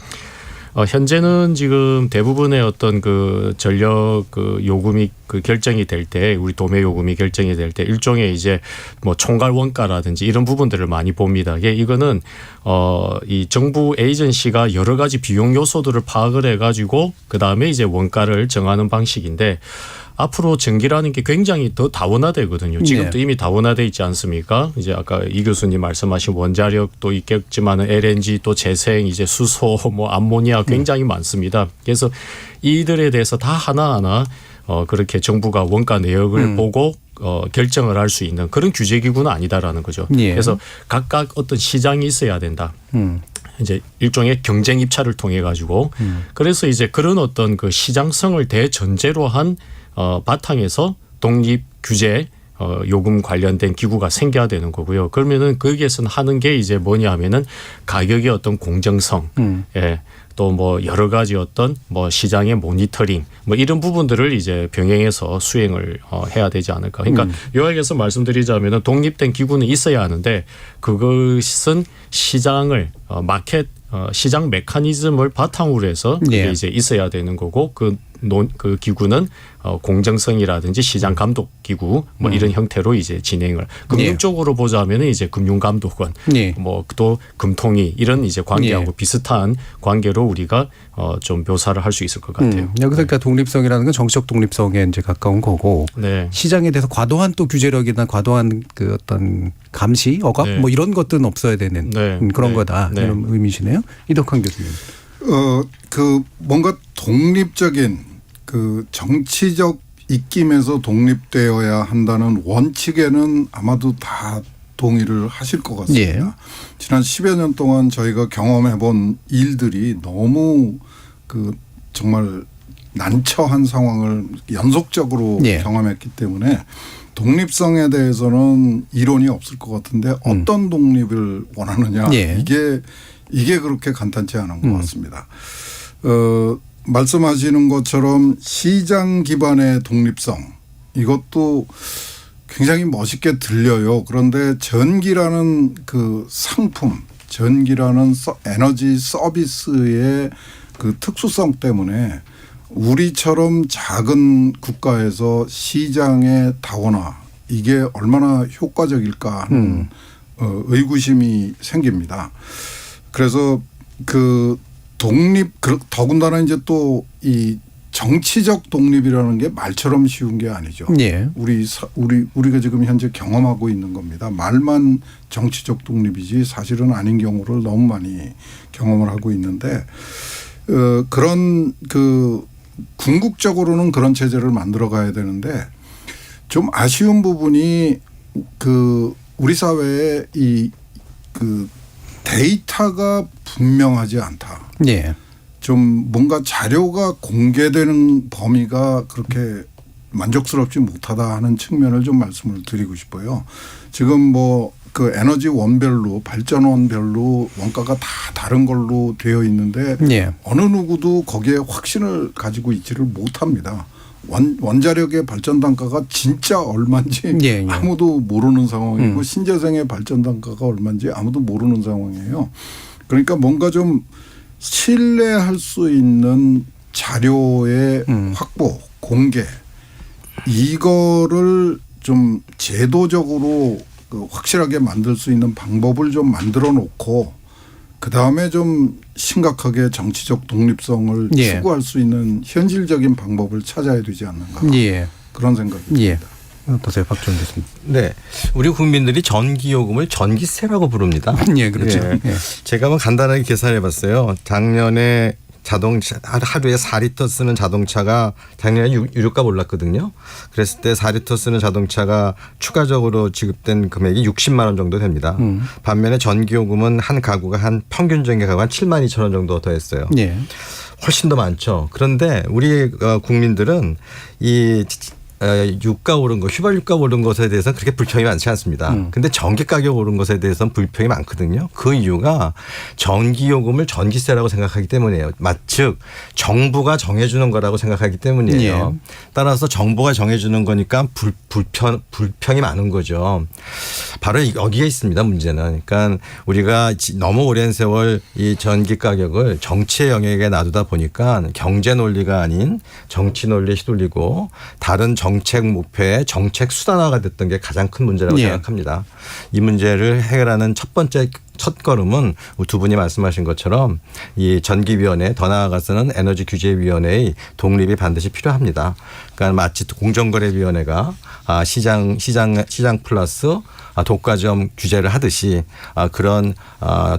현재는 지금 대부분의 어떤 그 전력 그 요금이 그 결정이 될 때 우리 도매 요금이 결정이 될 때 일종의 이제 뭐 총괄 원가라든지 이런 부분들을 많이 봅니다. 이거는 이 정부 에이전시가 여러 가지 비용 요소들을 파악을 해가지고 그 다음에 이제 원가를 정하는 방식인데 앞으로 전기라는 게 굉장히 더 다원화되거든요. 지금도 이미 다원화돼 있지 않습니까? 이제 아까 이 교수님 말씀하신 원자력도 있겠지만 LNG 또 재생 이제 수소 뭐 암모니아 굉장히 많습니다. 그래서 이들에 대해서 다 하나하나 그렇게 정부가 원가 내역을 보고 결정을 할 수 있는 그런 규제기구는 아니다라는 거죠. 그래서 각각 어떤 시장이 있어야 된다. 이제 일종의 경쟁 입찰을 통해 가지고 그래서 이제 그런 어떤 그 시장성을 대전제로 한 바탕에서 독립 규제 요금 관련된 기구가 생겨야 되는 거고요. 그러면은 거기에서는 하는 게 이제 뭐냐 하면은 가격의 어떤 공정성, 예, 또 뭐 여러 가지 어떤 뭐 시장의 모니터링 뭐 이런 부분들을 이제 병행해서 수행을 해야 되지 않을까. 그러니까 요약해서 말씀드리자면은 독립된 기구는 있어야 하는데 그것은 시장을 마켓 시장 메커니즘을 바탕으로 해서 그게 이제 있어야 되는 거고 그 기구는 공정성이라든지 시장 감독 기구 뭐 이런 형태로 이제 진행을 금융 쪽으로 보자면은 이제 금융감독원 뭐 또 금통위 이런 이제 관계하고 비슷한 관계로 우리가 좀 묘사를 할 수 있을 것 같아요. 여기서 그러니까 독립성이라는 건 정치적 독립성에 이제 가까운 거고 시장에 대해서 과도한 또 규제력이나 과도한 그 어떤 감시, 억압 뭐 이런 것들은 없어야 되는 그런 거다 이런 의미시네요. 이덕환 교수님. 그 뭔가 독립적인 그 정치적 입김에서 독립되어야 한다는 원칙에는 아마도 다 동의를 하실 것 같습니다. 지난 10여 년 동안 저희가 경험해본 일들이 너무 그 정말 난처한 상황을 연속적으로 경험했기 때문에 독립성에 대해서는 이론이 없을 것 같은데 어떤 독립을 원하느냐 이게 그렇게 간단치 않은 것 같습니다. 말씀하시는 것처럼 시장 기반의 독립성 이것도 굉장히 멋있게 들려요. 그런데 전기라는 그 상품, 전기라는 에너지 서비스의 그 특수성 때문에 우리처럼 작은 국가에서 시장의 다원화 이게 얼마나 효과적일까 하는 의구심이 생깁니다. 그래서 그 더군다나 이제 또 이 정치적 독립이라는 게 말처럼 쉬운 게 아니죠. 예. 우리가 지금 현재 경험하고 있는 겁니다. 말만 정치적 독립이지 사실은 아닌 경우를 너무 많이 경험을 하고 있는데 그런 그 궁극적으로는 그런 체제를 만들어 가야 되는데 좀 아쉬운 부분이 그 우리 사회에 이 그 데이터가 분명하지 않다. 예. 좀 뭔가 자료가 공개되는 범위가 그렇게 만족스럽지 못하다 하는 측면을 좀 말씀을 드리고 싶어요. 지금 뭐 그 에너지 원별로 발전원별로 원가가 다 다른 걸로 되어 있는데 예. 어느 누구도 거기에 확신을 가지고 있지를 못합니다. 원자력의 발전 단가가 진짜 얼마인지 예, 예. 아무도 모르는 상황이고 신재생의 발전 단가가 얼마인지 아무도 모르는 상황이에요. 그러니까 뭔가 좀 신뢰할 수 있는 자료의 확보, 공개 이거를 좀 제도적으로 그 확실하게 만들 수 있는 방법을 좀 만들어 놓고 그다음에 좀 심각하게 정치적 독립성을 예. 추구할 수 있는 현실적인 방법을 찾아야 되지 않는가. 예. 그런 생각이 듭니다. 예. 어떠세요, 박지원 교수님? 네, 우리 국민들이 전기요금을 전기세라고 부릅니다. 예, 그렇죠. 예. 예. 제가 한번 간단하게 계산해봤어요. 작년에 자동차 하루에 4리터 쓰는 자동차가 작년에 유류가 올랐거든요. 그랬을 때 4리터 쓰는 자동차가 추가적으로 지급된 금액이 60만 원 정도 됩니다. 반면에 전기요금은 한 가구가 한 평균적인 가구가 한 7만 2천 원 정도 더 했어요. 예. 훨씬 더 많죠. 그런데 우리 국민들은 이 유가 오른 거, 휘발유가 오른 것에 대해서는 그렇게 불평이 많지 않습니다. 근데 전기 가격 오른 것에 대해서는 불평이 많거든요. 그 이유가 전기요금을 전기세라고 생각하기 때문이에요. 즉 정부가 정해주는 거라고 생각하기 때문이에요. 예. 따라서 정부가 정해주는 거니까 불평이 많은 거죠. 바로 여기에 있습니다. 문제는. 그러니까 우리가 너무 오랜 세월 이 전기 가격을 정치의 영역에 놔두다 보니까 경제 논리가 아닌 정치 논리에 휘둘리고 다른 정책 목표의 정책 수단화가 됐던 게 가장 큰 문제라고 예. 생각합니다. 이 문제를 해결하는 첫 걸음은 두 분이 말씀하신 것처럼 이 전기위원회 더 나아가서는 에너지규제위원회의 독립이 반드시 필요합니다. 그러니까 마치 공정거래위원회가 시장 플러스 독과점 규제를 하듯이 그런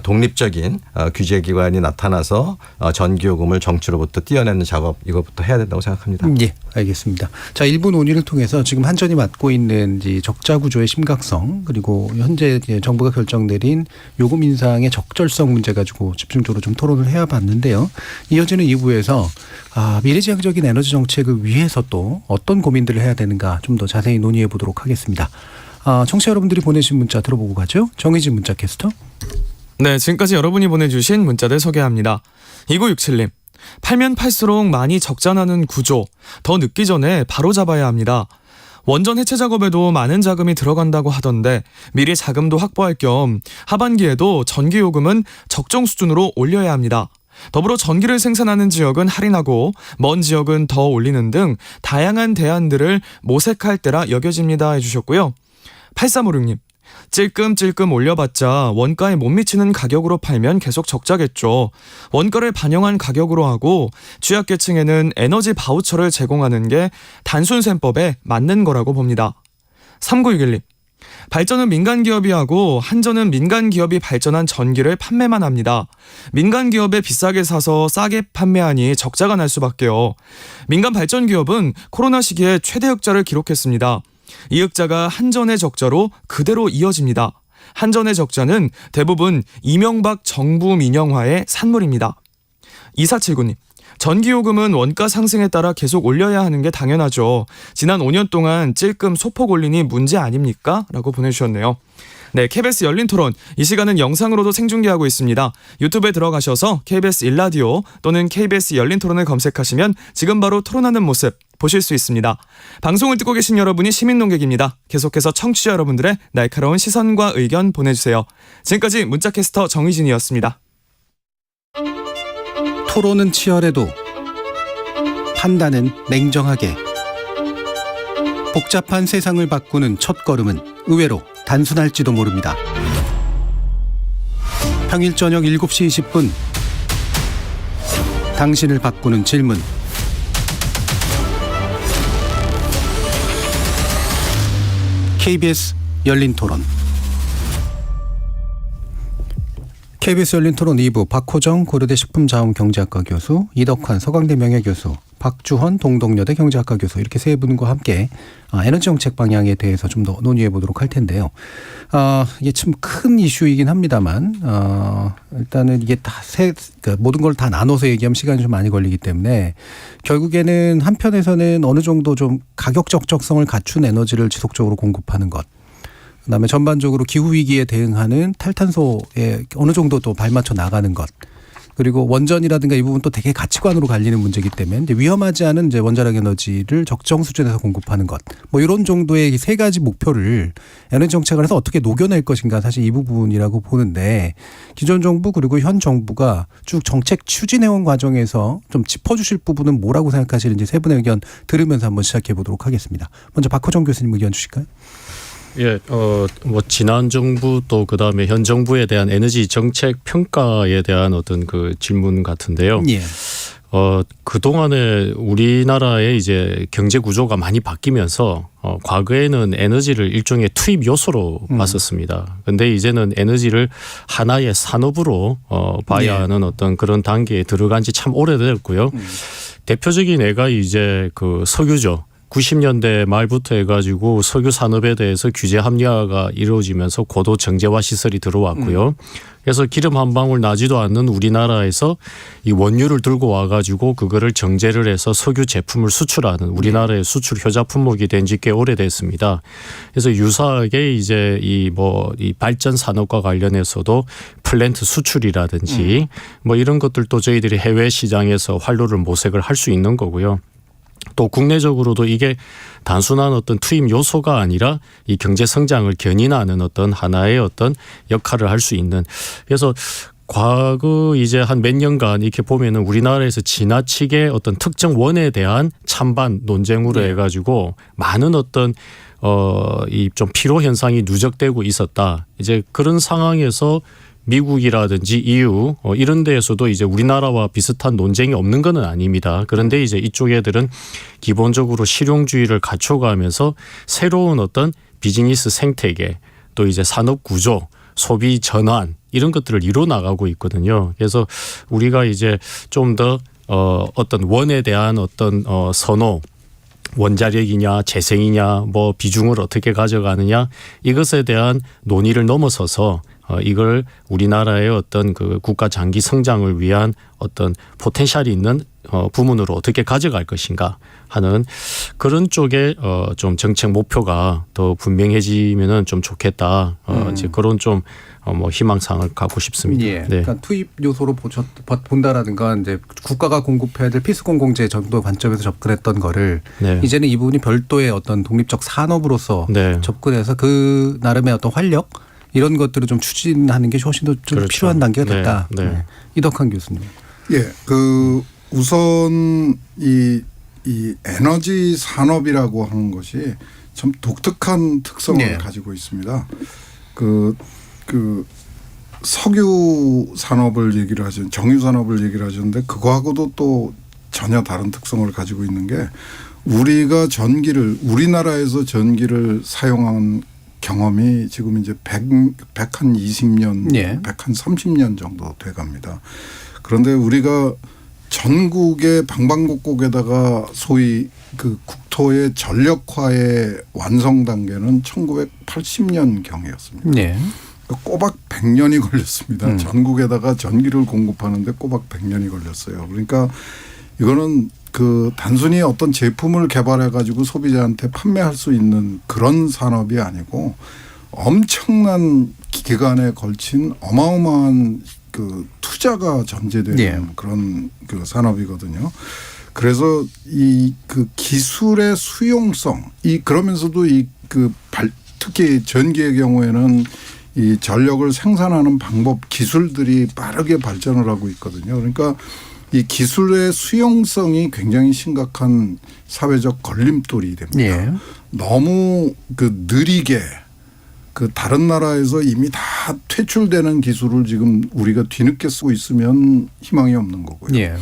독립적인 규제기관이 나타나서 전기요금을 정치로부터 떼어내는 작업 이것부터 해야 된다고 생각합니다. 예, 알겠습니다. 자, 1부 논의를 통해서 지금 한전이 맡고 있는 이제 적자 구조의 심각성 그리고 현재 이제 정부가 결정 내린 요금 인상의 적절성 문제 가지고 집중적으로 좀 토론을 해야 봤는데요. 이어지는 2부에서 미래지향적인 에너지 정책을 위해서 또 어떤 고민들을 해야 되는가 좀 더 자세히 논의해 보도록 하겠습니다. 청취자 여러분들이 보내신 문자 들어보고 가죠. 정의진 문자 캐스터. 네, 지금까지 여러분이 보내주신 문자들 소개합니다. 2967님. 팔면 팔수록 많이 적자나는 구조. 더 늦기 전에 바로 잡아야 합니다. 원전 해체 작업에도 많은 자금이 들어간다고 하던데 미리 자금도 확보할 겸 하반기에도 전기요금은 적정 수준으로 올려야 합니다. 더불어 전기를 생산하는 지역은 할인하고 먼 지역은 더 올리는 등 다양한 대안들을 모색할 때라 여겨집니다 해주셨고요. 8356님. 찔끔찔끔 올려봤자 원가에 못 미치는 가격으로 팔면 계속 적자겠죠. 원가를 반영한 가격으로 하고 취약계층에는 에너지 바우처를 제공하는 게 단순셈법에 맞는 거라고 봅니다. 3961님. 발전은 민간기업이 하고 한전은 민간기업이 발전한 전기를 판매만 합니다. 민간기업에 비싸게 사서 싸게 판매하니 적자가 날 수밖에요. 민간 발전기업은 코로나 시기에 최대 흑자를 기록했습니다. 이 흑자가 한전의 적자로 그대로 이어집니다. 한전의 적자는 대부분 이명박 정부 민영화의 산물입니다. 2479님. 전기요금은 원가 상승에 따라 계속 올려야 하는 게 당연하죠. 지난 5년 동안 찔끔 소폭 올리니 문제 아닙니까? 라고 보내주셨네요. 네, KBS 열린 토론. 이 시간은 영상으로도 생중계하고 있습니다. 유튜브에 들어가셔서 KBS 1라디오 또는 KBS 열린 토론을 검색하시면 지금 바로 토론하는 모습 보실 수 있습니다. 방송을 듣고 계신 여러분이 시민논객입니다. 계속해서 청취자 여러분들의 날카로운 시선과 의견 보내주세요. 지금까지 문자캐스터 정의진이었습니다. 토론은 치열해도 판단은 냉정하게. 복잡한 세상을 바꾸는 첫걸음은 의외로 단순할지도 모릅니다. 평일 저녁 7시 20분 당신을 바꾸는 질문. KBS 열린 토론. KBS 열린 토론 2부 박호정 고려대 식품자원경제학과 교수, 이덕환 서강대 명예교수, 박주헌 동덕여대 경제학과 교수 이렇게 세 분과 함께 에너지 정책 방향에 대해서 좀 더 논의해 보도록 할 텐데요. 이게 참 큰 이슈이긴 합니다만 일단은 이게 다 그러니까 모든 걸 다 나눠서 얘기하면 시간이 좀 많이 걸리기 때문에 결국에는 한편에서는 어느 정도 좀 가격 적정성을 갖춘 에너지를 지속적으로 공급하는 것. 그다음에 전반적으로 기후 위기에 대응하는 탈탄소에 어느 정도 또 발맞춰 나가는 것. 그리고 원전이라든가 이 부분 또 되게 가치관으로 갈리는 문제이기 때문에 이제 위험하지 않은 이제 원자력 에너지를 적정 수준에서 공급하는 것. 뭐 이런 정도의 세 가지 목표를 에너지 정책을 해서 어떻게 녹여낼 것인가 사실 이 부분이라고 보는데 기존 정부 그리고 현 정부가 쭉 정책 추진해온 과정에서 좀 짚어주실 부분은 뭐라고 생각하시는지 세 분의 의견 들으면서 한번 시작해 보도록 하겠습니다. 먼저 박호정 교수님 의견 주실까요? 예, 뭐 지난 정부 또 그다음에 현 정부에 대한 에너지 정책 평가에 대한 어떤 그 질문 같은데요. 예. 그동안에 우리나라의 이제 경제 구조가 많이 바뀌면서 과거에는 에너지를 일종의 투입 요소로 봤었습니다. 근데 이제는 에너지를 하나의 산업으로 봐야 하는 어떤 그런 단계에 들어간 지 참 오래됐고요. 대표적인 애가 이제 그 석유죠. 90년대 말부터 해가지고 석유 산업에 대해서 규제 합리화가 이루어지면서 고도 정제화 시설이 들어왔고요. 그래서 기름 한 방울 나지도 않는 우리나라에서 이 원유를 들고 와가지고 그거를 정제를 해서 석유 제품을 수출하는 우리나라의 수출 효자 품목이 된 지 꽤 오래됐습니다. 그래서 유사하게 이제 이 발전 산업과 관련해서도 플랜트 수출이라든지 뭐 이런 것들도 저희들이 해외 시장에서 활로를 모색을 할 수 있는 거고요. 또 국내적으로도 이게 단순한 어떤 투입 요소가 아니라 이 경제 성장을 견인하는 어떤 하나의 어떤 역할을 할 수 있는. 그래서 과거 이제 한 몇 년간 이렇게 보면은 우리나라에서 지나치게 어떤 특정 원에 대한 찬반 논쟁으로 해가지고 많은 어떤 이 좀 피로 현상이 누적되고 있었다. 이제 그런 상황에서 미국이라든지 EU 이런 데에서도 이제 우리나라와 비슷한 논쟁이 없는 건 아닙니다. 그런데 이제 이쪽 애들은 기본적으로 실용주의를 갖춰가면서 새로운 어떤 비즈니스 생태계 또 이제 산업 구조, 소비 전환 이런 것들을 이뤄 나가고 있거든요. 그래서 우리가 이제 좀 더 어떤 원에 대한 어떤 선호 원자력이냐 재생이냐 뭐 비중을 어떻게 가져가느냐 이것에 대한 논의를 넘어서서 이걸 우리나라의 어떤 그 국가 장기 성장을 위한 어떤 포텐셜이 있는 부문으로 어떻게 가져갈 것인가 하는 그런 쪽에 좀 정책 목표가 더 분명해지면은 좀 좋겠다. 이제 그런 좀 뭐 희망상을 갖고 싶습니다. 예. 네. 그러니까 투입 요소로 본다라든가 이제 국가가 공급해야 될 필수 공공재 정도 관점에서 접근했던 거를 네. 이제는 이 부분이 별도의 어떤 독립적 산업으로서 네. 접근해서 그 나름의 어떤 활력 이런 것들을 좀 추진하는 게 훨씬 더 좀 그렇죠. 필요한 단계가 됐다. 네. 네. 이덕환 교수님. 예, 우선 이 에너지 산업이라고 하는 것이 참 독특한 특성을 가지고 있습니다. 그 석유 산업을 얘기를 정유 산업을 얘기를 하셨는데 그거하고도 또 전혀 다른 특성을 가지고 있는 게 우리나라에서 전기를 사용한 경험이 지금 이제 120년, 130년 정도 돼 갑니다. 그런데 우리가 전국의 방방곡곡에다가 소위 그 국토의 전력화의 완성 단계는 1980년 경이었습니다. 네. 꼬박 100년이 걸렸습니다. 전국에다가 전기를 공급하는데 꼬박 100년이 걸렸어요. 그러니까 이거는 단순히 어떤 제품을 개발해 가지고 소비자한테 판매할 수 있는 그런 산업이 아니고 엄청난 기간에 걸친 어마어마한 투자가 전제되는 그런 산업이거든요. 그래서 이 기술의 수용성, 그러면서도 특히 전기의 경우에는 이 전력을 생산하는 방법 기술들이 빠르게 발전을 하고 있거든요. 그러니까 이 기술의 수용성이 굉장히 심각한 사회적 걸림돌이 됩니다. 예. 너무 느리게 다른 나라에서 이미 다 퇴출되는 기술을 지금 우리가 뒤늦게 쓰고 있으면 희망이 없는 거고요. 예.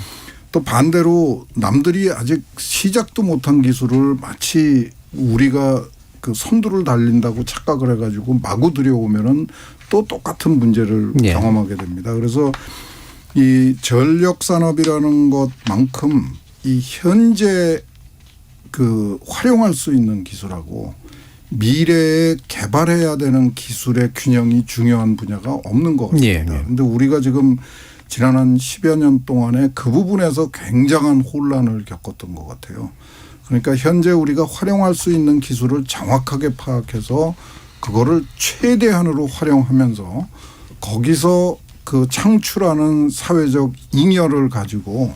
또 반대로 남들이 아직 시작도 못한 기술을 마치 우리가 선두를 달린다고 착각을 해가지고 마구 들여오면은 또 똑같은 문제를 예. 경험하게 됩니다. 그래서 이 전력 산업이라는 것만큼 이 현재 활용할 수 있는 기술하고 미래에 개발해야 되는 기술의 균형이 중요한 분야가 없는 것 같습니다. 그런데 우리가 지금 지난 한 10여 년 동안에 그 부분에서 굉장한 혼란을 겪었던 것 같아요. 그러니까 현재 우리가 활용할 수 있는 기술을 정확하게 파악해서 그거를 최대한으로 활용하면서 거기서 창출하는 사회적 잉여를 가지고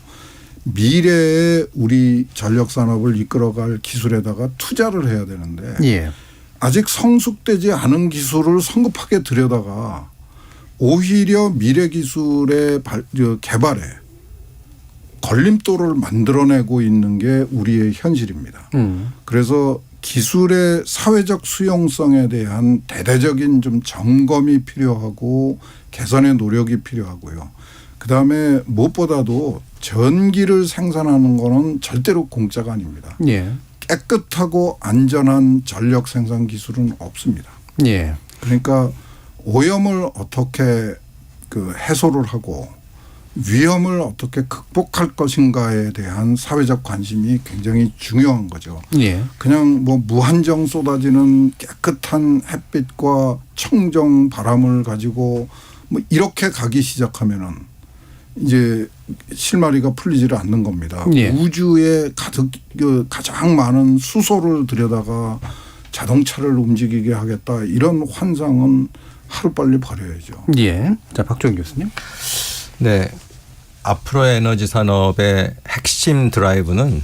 미래에 우리 전력 산업을 이끌어갈 기술에다가 투자를 해야 되는데 예. 아직 성숙되지 않은 기술을 성급하게 들여다가 오히려 미래 기술의 개발에 걸림돌을 만들어내고 있는 게 우리의 현실입니다. 그래서 기술의 사회적 수용성에 대한 대대적인 좀 점검이 필요하고 개선의 노력이 필요하고요. 그다음에 무엇보다도 전기를 생산하는 거는 절대로 공짜가 아닙니다. 예. 깨끗하고 안전한 전력 생산 기술은 없습니다. 예. 그러니까 오염을 어떻게 해소를 하고 위험을 어떻게 극복할 것인가에 대한 사회적 관심이 굉장히 중요한 거죠. 예. 그냥 무한정 쏟아지는 깨끗한 햇빛과 청정 바람을 가지고 이렇게 가기 시작하면은 이제 실마리가 풀리지를 않는 겁니다. 예. 우주에 가장 많은 수소를 들여다가 자동차를 움직이게 하겠다 이런 환상은 하루빨리 버려야죠. 예. 자, 박종희 교수님. 네. 앞으로의 에너지 산업의 핵심 드라이브는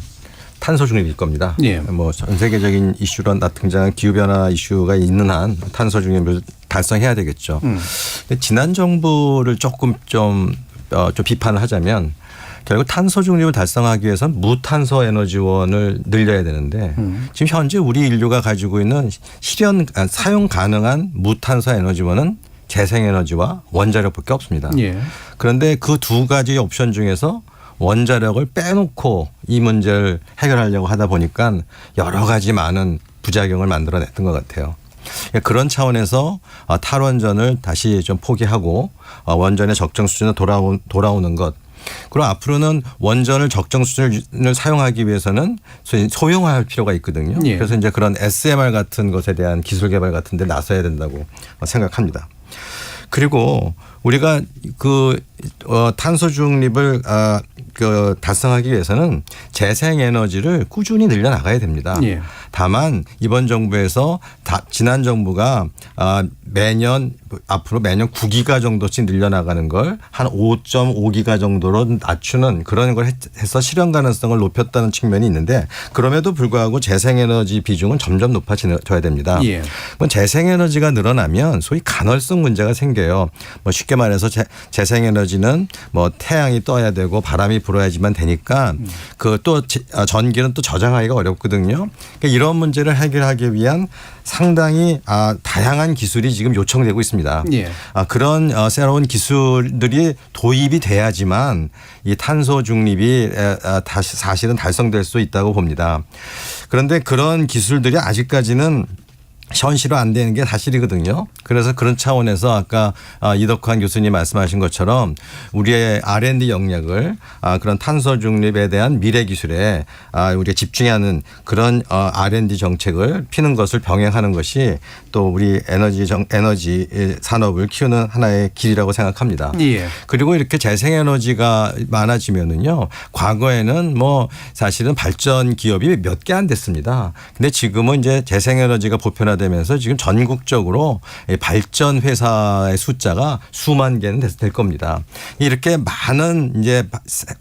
탄소 중립일 겁니다. 예. 전 세계적인 이슈로 등장한 기후변화 이슈가 있는 한 탄소 중립을 달성해야 되겠죠. 근데 지난 정부를 조금 좀 비판을 하자면 결국 탄소 중립을 달성하기 위해서는 무탄소 에너지원을 늘려야 되는데 지금 현재 우리 인류가 가지고 있는 사용 가능한 무탄소 에너지원은 재생에너지와 원자력밖에 없습니다. 예. 그런데 그 두 가지 옵션 중에서 원자력을 빼놓고 이 문제를 해결하려고 하다 보니까 여러 가지 많은 부작용을 만들어냈던 것 같아요. 그런 차원에서 탈원전을 다시 좀 포기하고 원전의 적정 수준으로 돌아오는 것. 그리고 앞으로는 원전을 적정 수준을 사용하기 위해서는 소형화할 필요가 있거든요. 예. 그래서 이제 그런 SMR 같은 것에 대한 기술 개발 같은 데 나서야 된다고 생각합니다. 그리고 우리가 탄소 중립을 달성하기 위해서는 재생에너지를 꾸준히 늘려나가야 됩니다. 예. 다만 이번 정부에서 지난 정부가 앞으로 매년 9기가 정도씩 늘려나가는 걸 한 5.5기가 정도로 낮추는 그런 걸 해서 실현 가능성을 높였다는 측면이 있는데 그럼에도 불구하고 재생에너지 비중은 점점 높아져야 됩니다. 예. 재생에너지가 늘어나면 소위 간헐성 문제가 생겨요. 쉽게 말해서 재생에너지는 태양이 떠야 되고 바람이 불어야지만 되니까 또 전기는 또 저장하기가 어렵거든요. 그러니까 이런 문제를 해결하기 위한 상당히 다양한 기술이 지금 요청되고 있습니다. 예. 그런 새로운 기술들이 도입이 돼야지만 이 탄소 중립이 다시 사실은 달성될 수 있다고 봅니다. 그런데 그런 기술들이 아직까지는 현실화 안 되는 게 사실이거든요. 그래서 그런 차원에서 아까 이덕환 교수님 말씀하신 것처럼 우리의 R&D 역량을 그런 탄소 중립에 대한 미래 기술에 우리가 집중하는 그런 R&D 정책을 피는 것을 병행하는 것이 또 우리 에너지 산업을 키우는 하나의 길이라고 생각합니다. 예. 그리고 이렇게 재생에너지가 많아지면은요. 과거에는 사실은 발전 기업이 몇 개 안 됐습니다. 근데 지금은 이제 재생에너지가 보편화되고 고도화되면서 지금 전국적으로 발전 회사의 숫자가 수만 개는 될 겁니다. 이렇게 많은 이제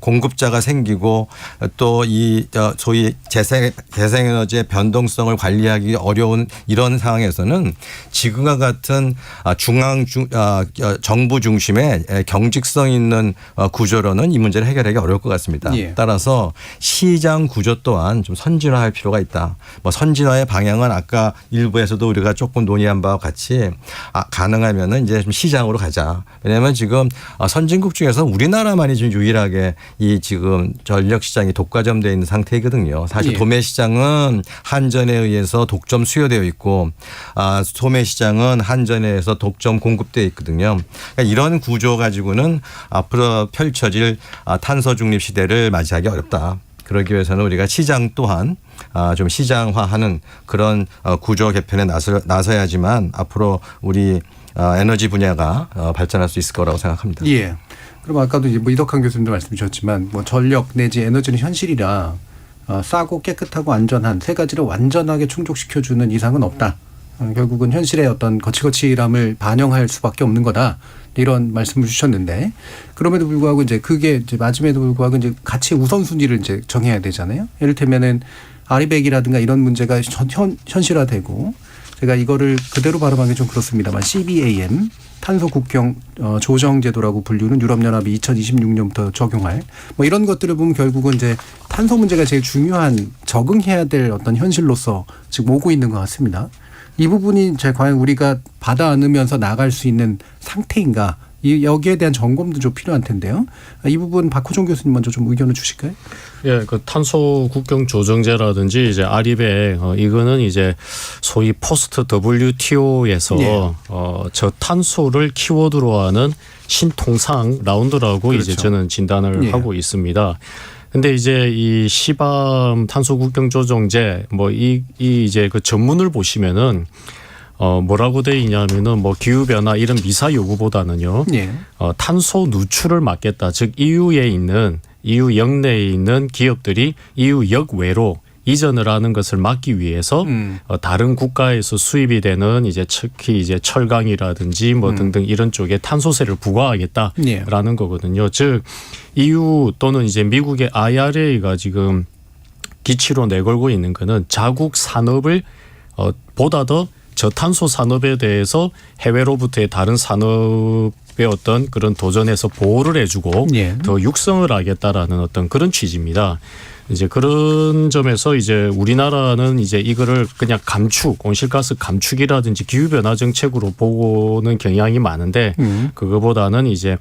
공급자가 생기고 또 이 소위 재생에너지의 변동성을 관리하기 어려운 이런 상황에서는 지금과 같은 정부 중심의 경직성 있는 구조로는 이 문제를 해결하기 어려울 것 같습니다. 예. 따라서 시장 구조 또한 좀 선진화할 필요가 있다. 뭐 선진화의 방향은 아까 일부에서도 우리가 조금 논의한 바와 같이 가능하면은 이제 좀 시장으로 가자. 왜냐하면 지금 선진국 중에서 우리나라만이 지금 유일하게 이 지금 전력 시장이 독과점되어 있는 상태이거든요. 사실 예. 도매 시장은 한전에 의해서 독점 수요되어 있고 소매 시장은 한전에 의해서 독점 공급되어 있거든요. 그러니까 이런 구조 가지고는 앞으로 펼쳐질 탄소 중립 시대를 맞이하기 어렵다. 그러기 위해서는 우리가 시장 또한 좀 시장화하는 그런 구조 개편에 나서야지만 앞으로 우리 에너지 분야가 발전할 수 있을 거라고 생각합니다. 예. 그럼 아까도 이제 뭐 이덕환 교수님도 말씀 주셨지만 뭐 전력 내지 에너지는 현실이라 싸고 깨끗하고 안전한 세 가지를 완전하게 충족시켜주는 이상은 없다. 결국은 현실의 어떤 거칠거칠함을 반영할 수밖에 없는 거다. 이런 말씀을 주셨는데 그럼에도 불구하고 이제 그게 이제 맞음에도 불구하고 이제 가치 우선순위를 이제 정해야 되잖아요. 예를테면은 아리백이라든가 이런 문제가 현실화되고 제가 이거를 그대로 발음하기 좀 그렇습니다만 CBAM 탄소 국경 조정 제도라고 불리는 유럽연합이 2026년부터 적용할 뭐 이런 것들을 보면 결국은 이제 탄소 문제가 제일 중요한 적응해야 될 어떤 현실로서 지금 오고 있는 것 같습니다. 이 부분이 이제 과연 우리가 받아 안으면서 나갈 수 있는 상태인가? 여기에 대한 점검도 좀 필요한 텐데요. 이 부분 박호종 교수님 먼저 좀 의견을 주실까요? 예, 그 탄소 국경 조정제라든지 이제 아리백 이거는 이제 소위 포스트 WTO에서 예. 저탄소를 키워드로 하는 신통상 라운드라고 그렇죠. 이제 저는 진단을 예. 하고 있습니다. 근데 이제 이 시밤 탄소 국경 조정제 뭐 이 이제 그 전문을 보시면은 뭐라고 돼 있냐면은 뭐 기후 변화 이런 미사 요구보다는요. 예. 탄소 누출을 막겠다. 즉 EU에 있는 EU 역내에 있는 기업들이 EU 역외로 이전을 하는 것을 막기 위해서 다른 국가에서 수입이 되는 이제 특히 이제 철강이라든지 뭐 등등 이런 쪽에 탄소세를 부과하겠다라는 예. 거거든요. 즉 EU 또는 이제 미국의 IRA가 지금 기치로 내걸고 있는 거는 자국 산업을 보다 더 저탄소 산업에 대해서 해외로부터의 다른 산업의 어떤 그런 도전에서 보호를 해주고 예. 더 육성을 하겠다라는 어떤 그런 취지입니다. 이제 그런 점에서 이제 우리나라는 이제 이거를 그냥 감축, 온실가스 감축이라든지 기후변화 정책으로 보고는 경향이 많은데 그거보다는 이제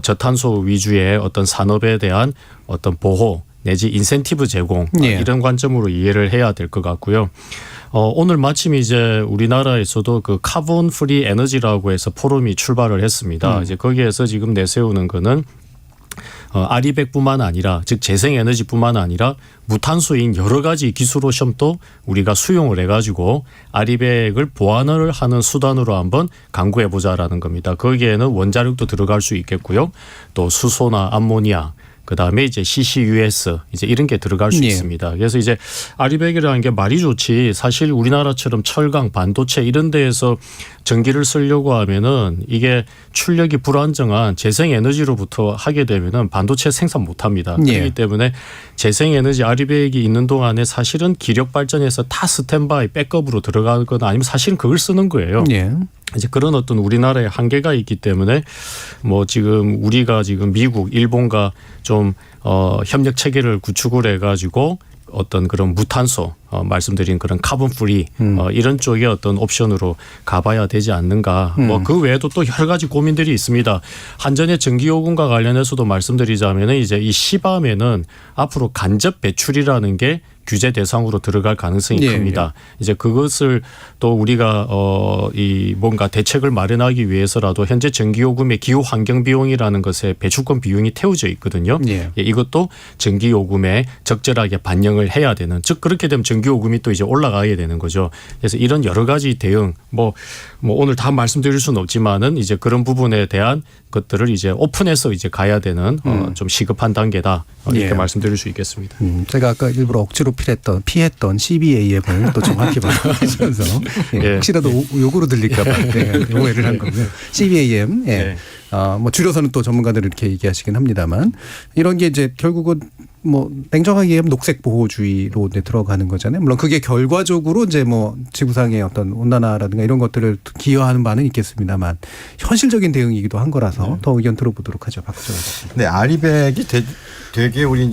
저탄소 위주의 어떤 산업에 대한 어떤 보호 내지 인센티브 제공 예. 이런 관점으로 이해를 해야 될 것 같고요. 오늘 마침 이제 우리나라에서도 그 카본 프리 에너지라고 해서 포럼이 출발을 했습니다. 이제 거기에서 지금 내세우는 거는 아리백뿐만 아니라 즉 재생에너지뿐만 아니라 무탄소인 여러 가지 기술 오션도 우리가 수용을 해가지고 아리백을 보완을 하는 수단으로 한번 강구해보자라는 겁니다. 거기에는 원자력도 들어갈 수 있겠고요. 또 수소나 암모니아 그다음에 이제 CCUS 이제 이런 게 들어갈 수 예. 있습니다. 그래서 이제 아리백이라는 게 말이 좋지 사실 우리나라처럼 철강, 반도체 이런 데에서 전기를 쓰려고 하면은 이게 출력이 불안정한 재생에너지로부터 하게 되면은 반도체 생산 못 합니다. 예. 그렇기 때문에 재생에너지 아리백이 있는 동안에 사실은 기력 발전에서 다 스탠바이 백업으로 들어가거나 아니면 사실은 그걸 쓰는 거예요. 예. 이제 그런 어떤 우리나라의 한계가 있기 때문에 뭐 지금 우리가 지금 미국, 일본과 좀 협력 체계를 구축을 해가지고 어떤 그런 무탄소 말씀드린 그런 카본 프리 이런 쪽의 어떤 옵션으로 가봐야 되지 않는가. 뭐 그 외에도 또 여러 가지 고민들이 있습니다. 한전의 전기요금과 관련해서도 말씀드리자면은 이제 이 시밤에는 앞으로 간접 배출이라는 게 규제 대상으로 들어갈 가능성이 예, 큽니다. 이제 그것을 또 우리가 이 뭔가 대책을 마련하기 위해서라도 현재 전기요금의 기후 환경 비용이라는 것에 배출권 비용이 태워져 있거든요. 예. 이것도 전기요금에 적절하게 반영을 해야 되는, 즉 그렇게 되면 전기요금이 또 이제 올라가게 되는 거죠. 그래서 이런 여러 가지 대응 뭐 오늘 다 말씀드릴 수는 없지만은 이제 그런 부분에 대한 것들을 이제 오픈해서 이제 가야 되는 좀 시급한 단계다 이렇게 예. 말씀드릴 수 있겠습니다. 제가 아까 일부러 억지로 피했던 CBAM을 또 정확히 말씀하시면서 예. 혹시라도 욕으로 들릴까봐 오해를 한 거고요. CBAM. 예. 예. 뭐 줄여서는 또 전문가들은 이렇게 얘기하시긴 합니다만 이런 게 이제 결국은 뭐 냉정하게 얘기하면 녹색 보호주의로 이제 들어가는 거잖아요. 물론 그게 결과적으로 이제 뭐 지구상의 어떤 온난화라든가 이런 것들을 기여하는 바는 있겠습니다만 현실적인 대응이기도 한 거라서 더 의견 들어보도록 하죠. 박수정. 네, 아리백이 되게 우리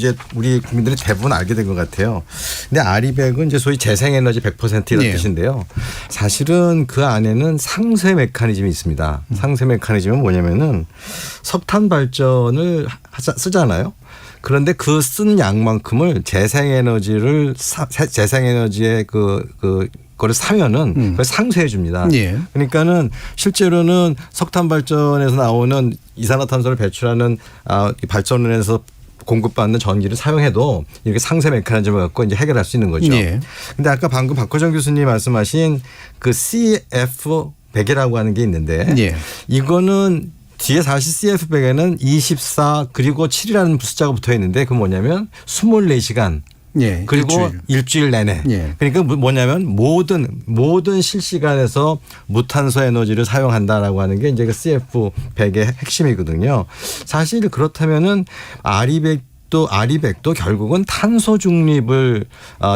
국민들이 대부분 알게 된 것 같아요. 근데 아리백은 이제 소위 재생에너지 100%이라는 예. 뜻인데요. 사실은 그 안에는 상쇄 메커니즘이 있습니다. 상쇄 메커니즘은 뭐냐면은 석탄 발전을 쓰잖아요. 그런데 그 쓴 양만큼을 재생에너지의 그거를 사면은 그걸 상쇄해 줍니다. 예. 그러니까는 실제로는 석탄 발전에서 나오는 이산화탄소를 배출하는 발전원에서 공급받는 전기를 사용해도 이렇게 상쇄 메커니즘을 갖고 이제 해결할 수 있는 거죠. 예. 근데 아까 방금 박호정 교수님 말씀하신 그 CF100이라고 하는 게 있는데 예. 이거는 뒤에 사실 CF100에는 24 그리고 7이라는 숫자가 붙어 있는데 그건 뭐냐면 24시간 예. 그리고 일주일 내내. 예. 그러니까 뭐냐면 모든 실시간에서 무탄소 에너지를 사용한다라고 하는 게 이제 그 CF100의 핵심이거든요. 사실 그렇다면은 아리백도 결국은 탄소 중립을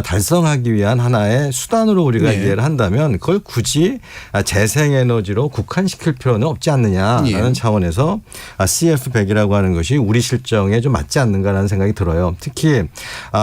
달성하기 위한 하나의 수단으로 우리가 네. 이해를 한다면 그걸 굳이 재생에너지로 국한시킬 필요는 없지 않느냐라는 예. 차원에서 CF100이라고 하는 것이 우리 실정에 좀 맞지 않는가라는 생각이 들어요. 특히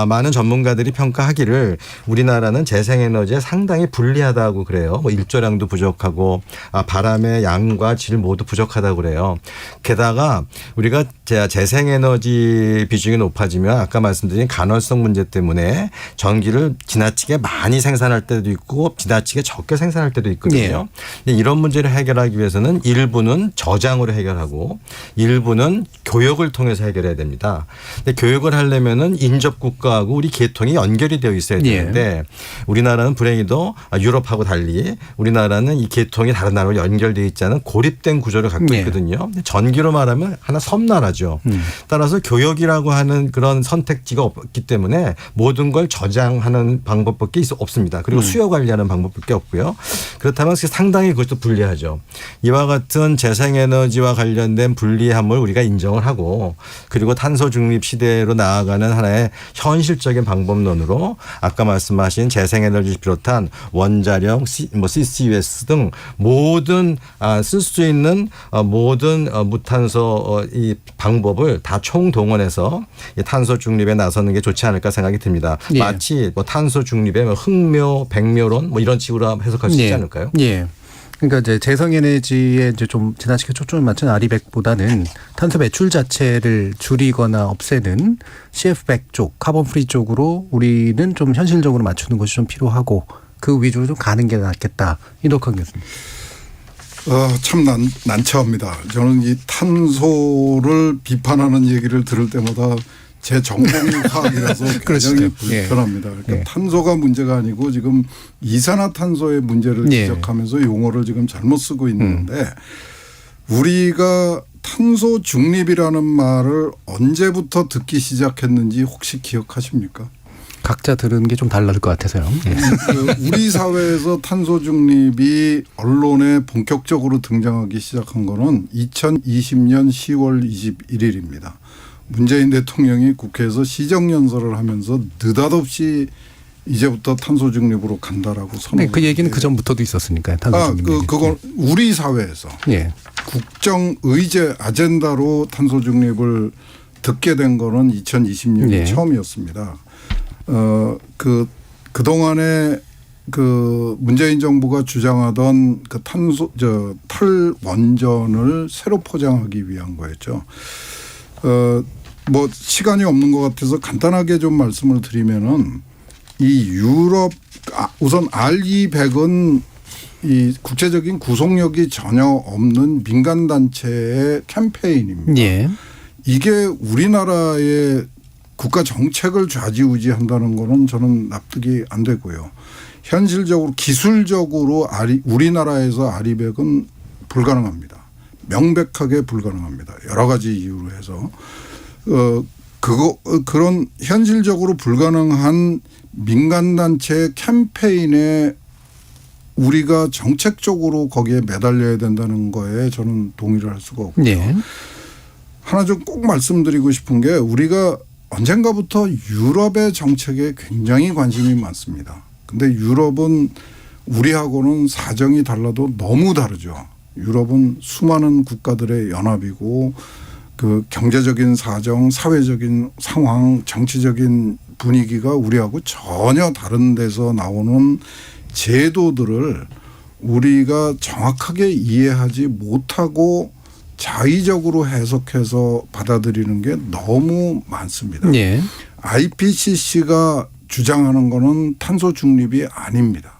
많은 전문가들이 평가하기를 우리나라는 재생에너지에 상당히 불리하다고 그래요. 뭐 일조량도 부족하고 바람의 양과 질 모두 부족하다고 그래요. 게다가 우리가 재생에너지 비중이 높아지면 아까 말씀드린 간헐성 문제 때문에 전기를 지나치게 많이 생산할 때도 있고 지나치게 적게 생산할 때도 있거든요. 네. 이런 문제를 해결하기 위해서는 일부는 저장으로 해결하고 일부는 교역을 통해서 해결해야 됩니다. 근데 교역을 하려면은 인접 국가하고 우리 계통이 연결이 되어 있어야 되는데 우리나라는 불행히도 유럽하고 달리 우리나라는 이 계통이 다른 나라로 연결되어 있지 않은 고립된 구조를 갖고 있거든요. 전기로 말하면 하나 섬나라죠. 따라서 교역이라고 하는 그런 선택지가 없기 때문에 모든 걸 저장하는 방법밖에 없습니다. 그리고 수요 관리하는 방법밖에 없고요. 그렇다면 상당히 그것도 불리하죠. 이와 같은 재생에너지와 관련된 불리함을 우리가 인정을 하고 그리고 탄소 중립 시대로 나아가는 하나의 현실적인 방법론으로 아까 말씀하신 재생에너지 비롯한 원자력, CCUS 등 모든 쓸 수 있는 모든 무탄소 이 방법을 다 총동원해서 탄소 중립에 나서는 게 좋지 않을까 생각이 듭니다. 예. 마치 뭐 탄소 중립의 흑묘, 백묘론 뭐 이런 식으로 해석할 수 있지 않을까요? 예. 그러니까 이제 재생에너지에 이제 좀 지나치게 초점을 맞춘 아리백보다는 탄소 배출 자체를 줄이거나 없애는 CF100 쪽, 카본 프리 쪽으로 우리는 좀 현실적으로 맞추는 것이 좀 필요하고 그 위주로 좀 가는 게 낫겠다. 이덕환 교수님. 참 난처합니다. 저는 이 탄소를 비판하는 얘기를 들을 때마다 제 전공화학이라서 굉장히 불편합니다. 그러니까 탄소가 문제가 아니고 지금 이산화탄소의 문제를 지적하면서 용어를 지금 잘못 쓰고 있는데 우리가 탄소 중립이라는 말을 언제부터 듣기 시작했는지 혹시 기억하십니까? 각자 들은 게 좀 달라질 것 같아서요. 우리 사회에서 탄소 중립이 언론에 본격적으로 등장하기 시작한 거는 2020년 10월 21일입니다. 문재인 대통령이 국회에서 시정연설을 하면서 느닷없이 이제부터 탄소 중립으로 간다라고 선언. 그 얘기는 그 전부터도 있었으니까요. 탄소 중립. 그건 우리 사회에서 국정 의제 아젠다로 탄소 중립을 듣게 된 거는 2020년이 처음이었습니다. 그동안에 그 문재인 정부가 주장하던 그 탈원전을 새로 포장하기 위한 거였죠. 뭐 시간이 없는 것 같아서 간단하게 좀 말씀을 드리면은 이 유럽 우선 RE100은 이 국제적인 구속력이 전혀 없는 민간 단체의 캠페인입니다. 이게 우리나라의 국가 정책을 좌지우지한다는 거는 저는 납득이 안 되고요. 현실적으로 기술적으로 우리나라에서 아리백은 불가능합니다. 명백하게 불가능합니다. 여러 가지 이유로 해서 그런 현실적으로 불가능한 민간단체 캠페인에 우리가 정책적으로 거기에 매달려야 된다는 거에 저는 동의를 할 수가 없고요. 네. 하나 좀 꼭 말씀드리고 싶은 게 우리가 언젠가부터 유럽의 정책에 굉장히 관심이 많습니다. 근데 유럽은 우리하고는 사정이 달라도 너무 다르죠. 유럽은 수많은 국가들의 연합이고 그 경제적인 사정, 사회적인 상황, 정치적인 분위기가 우리하고 전혀 다른 데서 나오는 제도들을 우리가 정확하게 이해하지 못하고 자의적으로 해석해서 받아들이는 게 너무 많습니다. 예. IPCC가 주장하는 거는 탄소 중립이 아닙니다.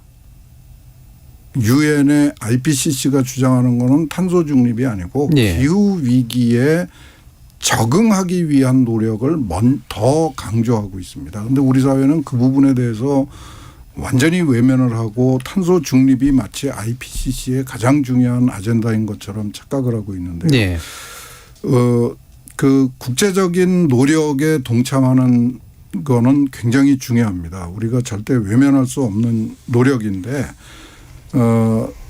유엔의 IPCC가 주장하는 거는 탄소 중립이 아니고 예. 기후 위기에 적응하기 위한 노력을 더 강조하고 있습니다. 그런데 우리 사회는 그 부분에 대해서 완전히 외면을 하고 탄소 중립이 마치 IPCC의 가장 중요한 아젠다인 것처럼 착각을 하고 있는데요. 네. 그 국제적인 노력에 동참하는 거는 굉장히 중요합니다. 우리가 절대 외면할 수 없는 노력인데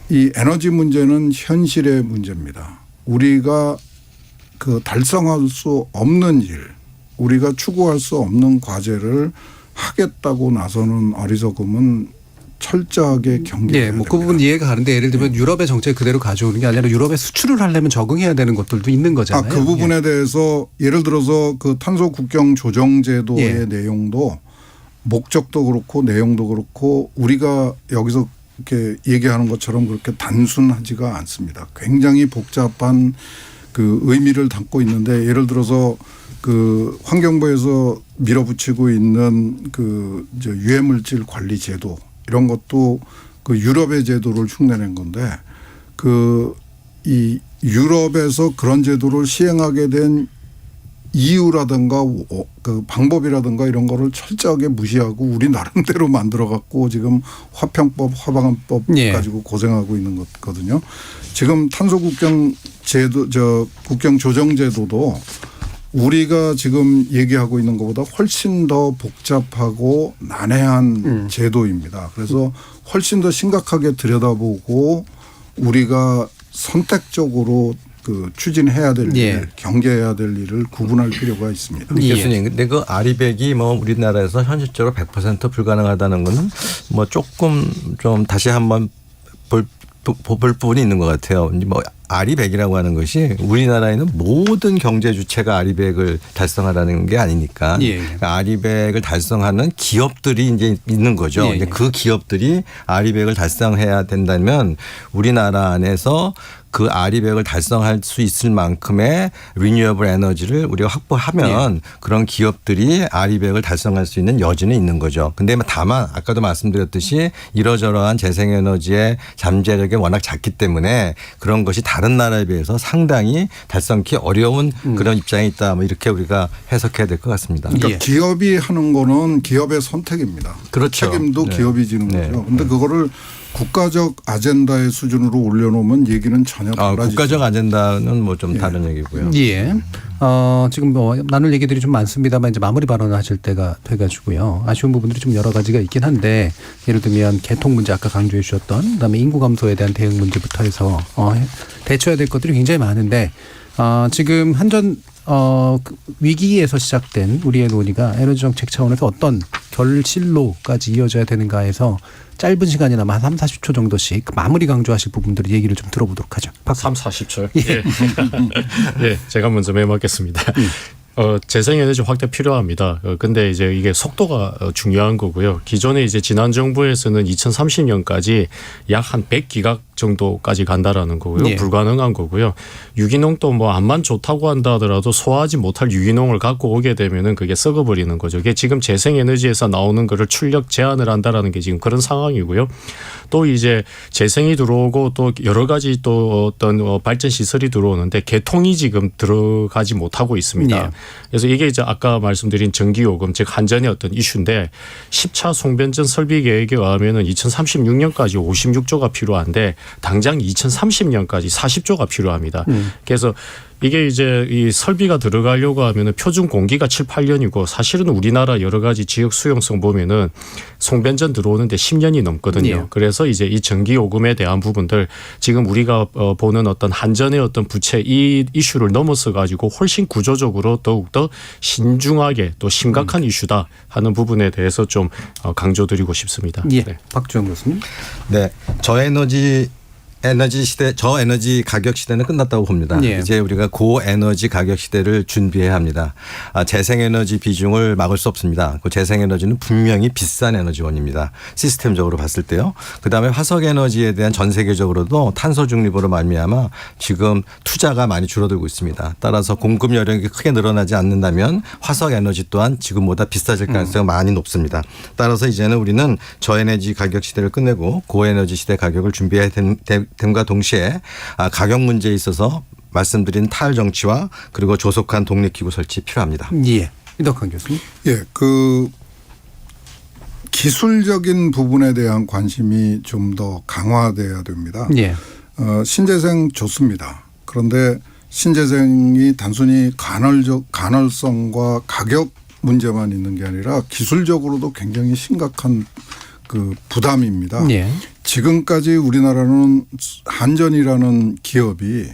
이 에너지 문제는 현실의 문제입니다. 우리가 그 달성할 수 없는 일, 우리가 추구할 수 없는 과제를 하겠다고 나서는 어리석음은 철저하게 경계해야 됩니다. 그 부분 이해가 가는데 예를 들면 유럽의 정책 그대로 가져오는 게 아니라 유럽에 수출을 하려면 적응해야 되는 것들도 있는 거잖아요. 그 부분에 대해서 예를 들어서 그 탄소 국경 조정 제도의 내용도 목적도 그렇고 내용도 그렇고 우리가 여기서 이렇게 얘기하는 것처럼 그렇게 단순하지가 않습니다. 굉장히 복잡한 그 의미를 담고 있는데 예를 들어서 그 환경부에서 밀어붙이고 있는 그 유해물질 관리 제도 이런 것도 그 유럽의 제도를 흉내낸 건데 그 이 유럽에서 그런 제도를 시행하게 된 이유라든가 그 방법이라든가 이런 거를 철저하게 무시하고 우리 나름대로 만들어 갖고 지금 화평법, 화방법 가지고 고생하고 있는 거거든요. 지금 탄소 국경 제도, 국경 조정 제도도 우리가 지금 얘기하고 있는 것보다 훨씬 더 복잡하고 난해한 제도입니다. 그래서 훨씬 더 심각하게 들여다보고 우리가 선택적으로 그 추진해야 될 일, 경계해야 될 일을 구분할 필요가 있습니다. 교수님, 근데 그 아리백이 뭐 우리나라에서 현실적으로 100% 불가능하다는 거는 뭐 조금 좀 다시 한번 볼 부분이 있는 것 같아요. 뭐 아리백이라고 하는 것이 우리나라에는 모든 경제 주체가 아리백을 달성하라는 게 아니니까 그러니까 아리백을 달성하는 기업들이 이제 있는 거죠. 근데 그 기업들이 아리백을 달성해야 된다면 우리나라 안에서 그 아리백을 달성할 수 있을 만큼의 리뉴어블 에너지를 우리가 확보하면 그런 기업들이 아리백을 달성할 수 있는 여지는 있는 거죠. 근데 다만 아까도 말씀드렸듯이 이러저러한 재생에너지의 잠재력이 워낙 작기 때문에 그런 것이 다른 나라에 비해서 상당히 달성하기 어려운 그런 입장이 있다. 뭐 이렇게 우리가 해석해야 될 것 같습니다. 그러니까 기업이 하는 거는 기업의 선택입니다. 그렇죠. 책임도 기업이 지는 거죠. 그런데 그거를 국가적 아젠다의 수준으로 올려놓으면 얘기는 전혀 달라지죠. 국가적 아젠다는 뭐 좀 다른 얘기고요. 지금 뭐 나눌 얘기들이 좀 많습니다만 이제 마무리 발언을 하실 때가 돼가지고요. 아쉬운 부분들이 좀 여러 가지가 있긴 한데 예를 들면 개통 문제 아까 강조해 주셨던 그다음에 인구 감소에 대한 대응 문제부터 해서 대처해야 될 것들이 굉장히 많은데 지금 한전 위기에서 시작된 우리의 논의가 에너지 정책 차원에서 어떤 결실로까지 이어져야 되는가에서 짧은 시간이나마 한 30-40초 정도씩 마무리 강조하실 부분들을 얘기를 좀 들어보도록 하죠. 30-40초. 네, 제가 먼저 메모하겠습니다. 재생에너지 확대 필요합니다. 근데 이제 이게 속도가 중요한 거고요. 기존에 이제 지난 정부에서는 2030년까지 약 한 100기가 정도까지 간다라는 거고요. 불가능한 거고요. 유기농도 뭐 암만 좋다고 한다 하더라도 소화하지 못할 유기농을 갖고 오게 되면은 그게 썩어버리는 거죠. 이게 지금 재생에너지에서 나오는 거를 출력 제한을 한다라는 게 지금 그런 상황이고요. 또 이제 재생이 들어오고 또 여러 가지 또 어떤 발전 시설이 들어오는데 개통이 지금 들어가지 못하고 있습니다. 그래서 이게 이제 아까 말씀드린 전기요금 즉 한전의 어떤 이슈인데 10차 송변전 설비 계획에 의하면은 2036년까지 56조가 필요한데 당장 2030년까지 40조가 필요합니다. 그래서 이게 이제 이 설비가 들어가려고 하면은 표준 공기가 7, 8년이고 사실은 우리나라 여러 가지 지역 수용성 보면은 송변전 들어오는데 10년이 넘거든요. 예. 그래서 이제 이 전기 요금에 대한 부분들 지금 우리가 보는 어떤 한전의 어떤 부채 이 이슈를 넘어서 가지고 훨씬 구조적으로 더욱더 신중하게 또 심각한 이슈다 하는 부분에 대해서 좀 강조드리고 싶습니다. 예. 네. 박주영 교수님. 네, 저에너지 가격 시대는 끝났다고 봅니다. 예. 이제 우리가 고에너지 가격 시대를 준비해야 합니다. 재생에너지 비중을 막을 수 없습니다. 그 재생에너지는 분명히 비싼 에너지원입니다. 시스템적으로 봤을 때요. 그다음에 화석에너지에 대한 전 세계적으로도 탄소 중립으로 말미암아 지금 투자가 많이 줄어들고 있습니다. 따라서 공급 여력이 크게 늘어나지 않는다면 화석에너지 또한 지금보다 비싸질 가능성이 많이 높습니다. 따라서 이제는 우리는 저에너지 가격 시대를 끝내고 고에너지 시대 가격을 준비해야 됨과 동시에 가격 문제에 있어서 말씀드린 타율 정치와 그리고 조속한 독립기구 설치 필요합니다. 예. 이덕환 교수님. 예, 그 기술적인 부분에 대한 관심이 좀 더 강화돼야 됩니다. 예. 신재생 좋습니다. 그런데 신재생이 단순히 간헐성과 가격 문제만 있는 게 아니라 기술적으로도 굉장히 심각한 그 부담입니다. 예. 지금까지 우리나라는 한전이라는 기업이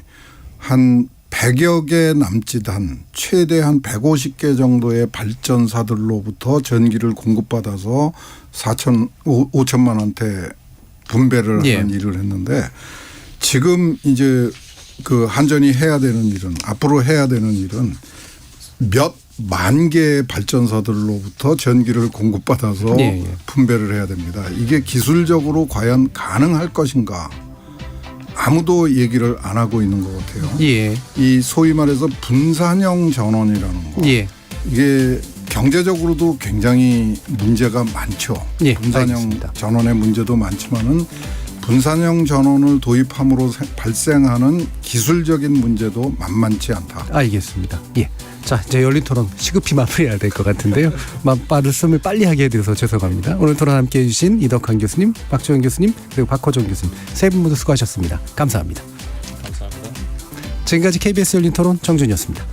한 100여 개 남짓한 최대 한 150개 정도의 발전사들로부터 전기를 공급받아서 5천만 원대 분배를 하는 일을 했는데 지금 이제 그 한전이 해야 되는 일은 앞으로 해야 되는 일은 몇 만 개의 발전사들로부터 전기를 공급받아서 분배를 해야 됩니다. 이게 기술적으로 과연 가능할 것인가 아무도 얘기를 안 하고 있는 것 같아요. 예. 이 소위 말해서 분산형 전원이라는 거. 예. 이게 경제적으로도 굉장히 문제가 많죠. 예, 분산형 알겠습니다. 전원의 문제도 많지만은 분산형 전원을 도입함으로 발생하는 기술적인 문제도 만만치 않다. 알겠습니다. 예. 자, 이제 열린 토론 시급히 마무리해야 될 것 같은데요. 말씀을 빨리 하게 해드려서 죄송합니다. 오늘 토론 함께해 주신 이덕환 교수님, 박주영 교수님, 그리고 박호정 교수님 세 분 모두 수고하셨습니다. 감사합니다. 감사합니다. 지금까지 KBS 열린 토론 정준이었습니다.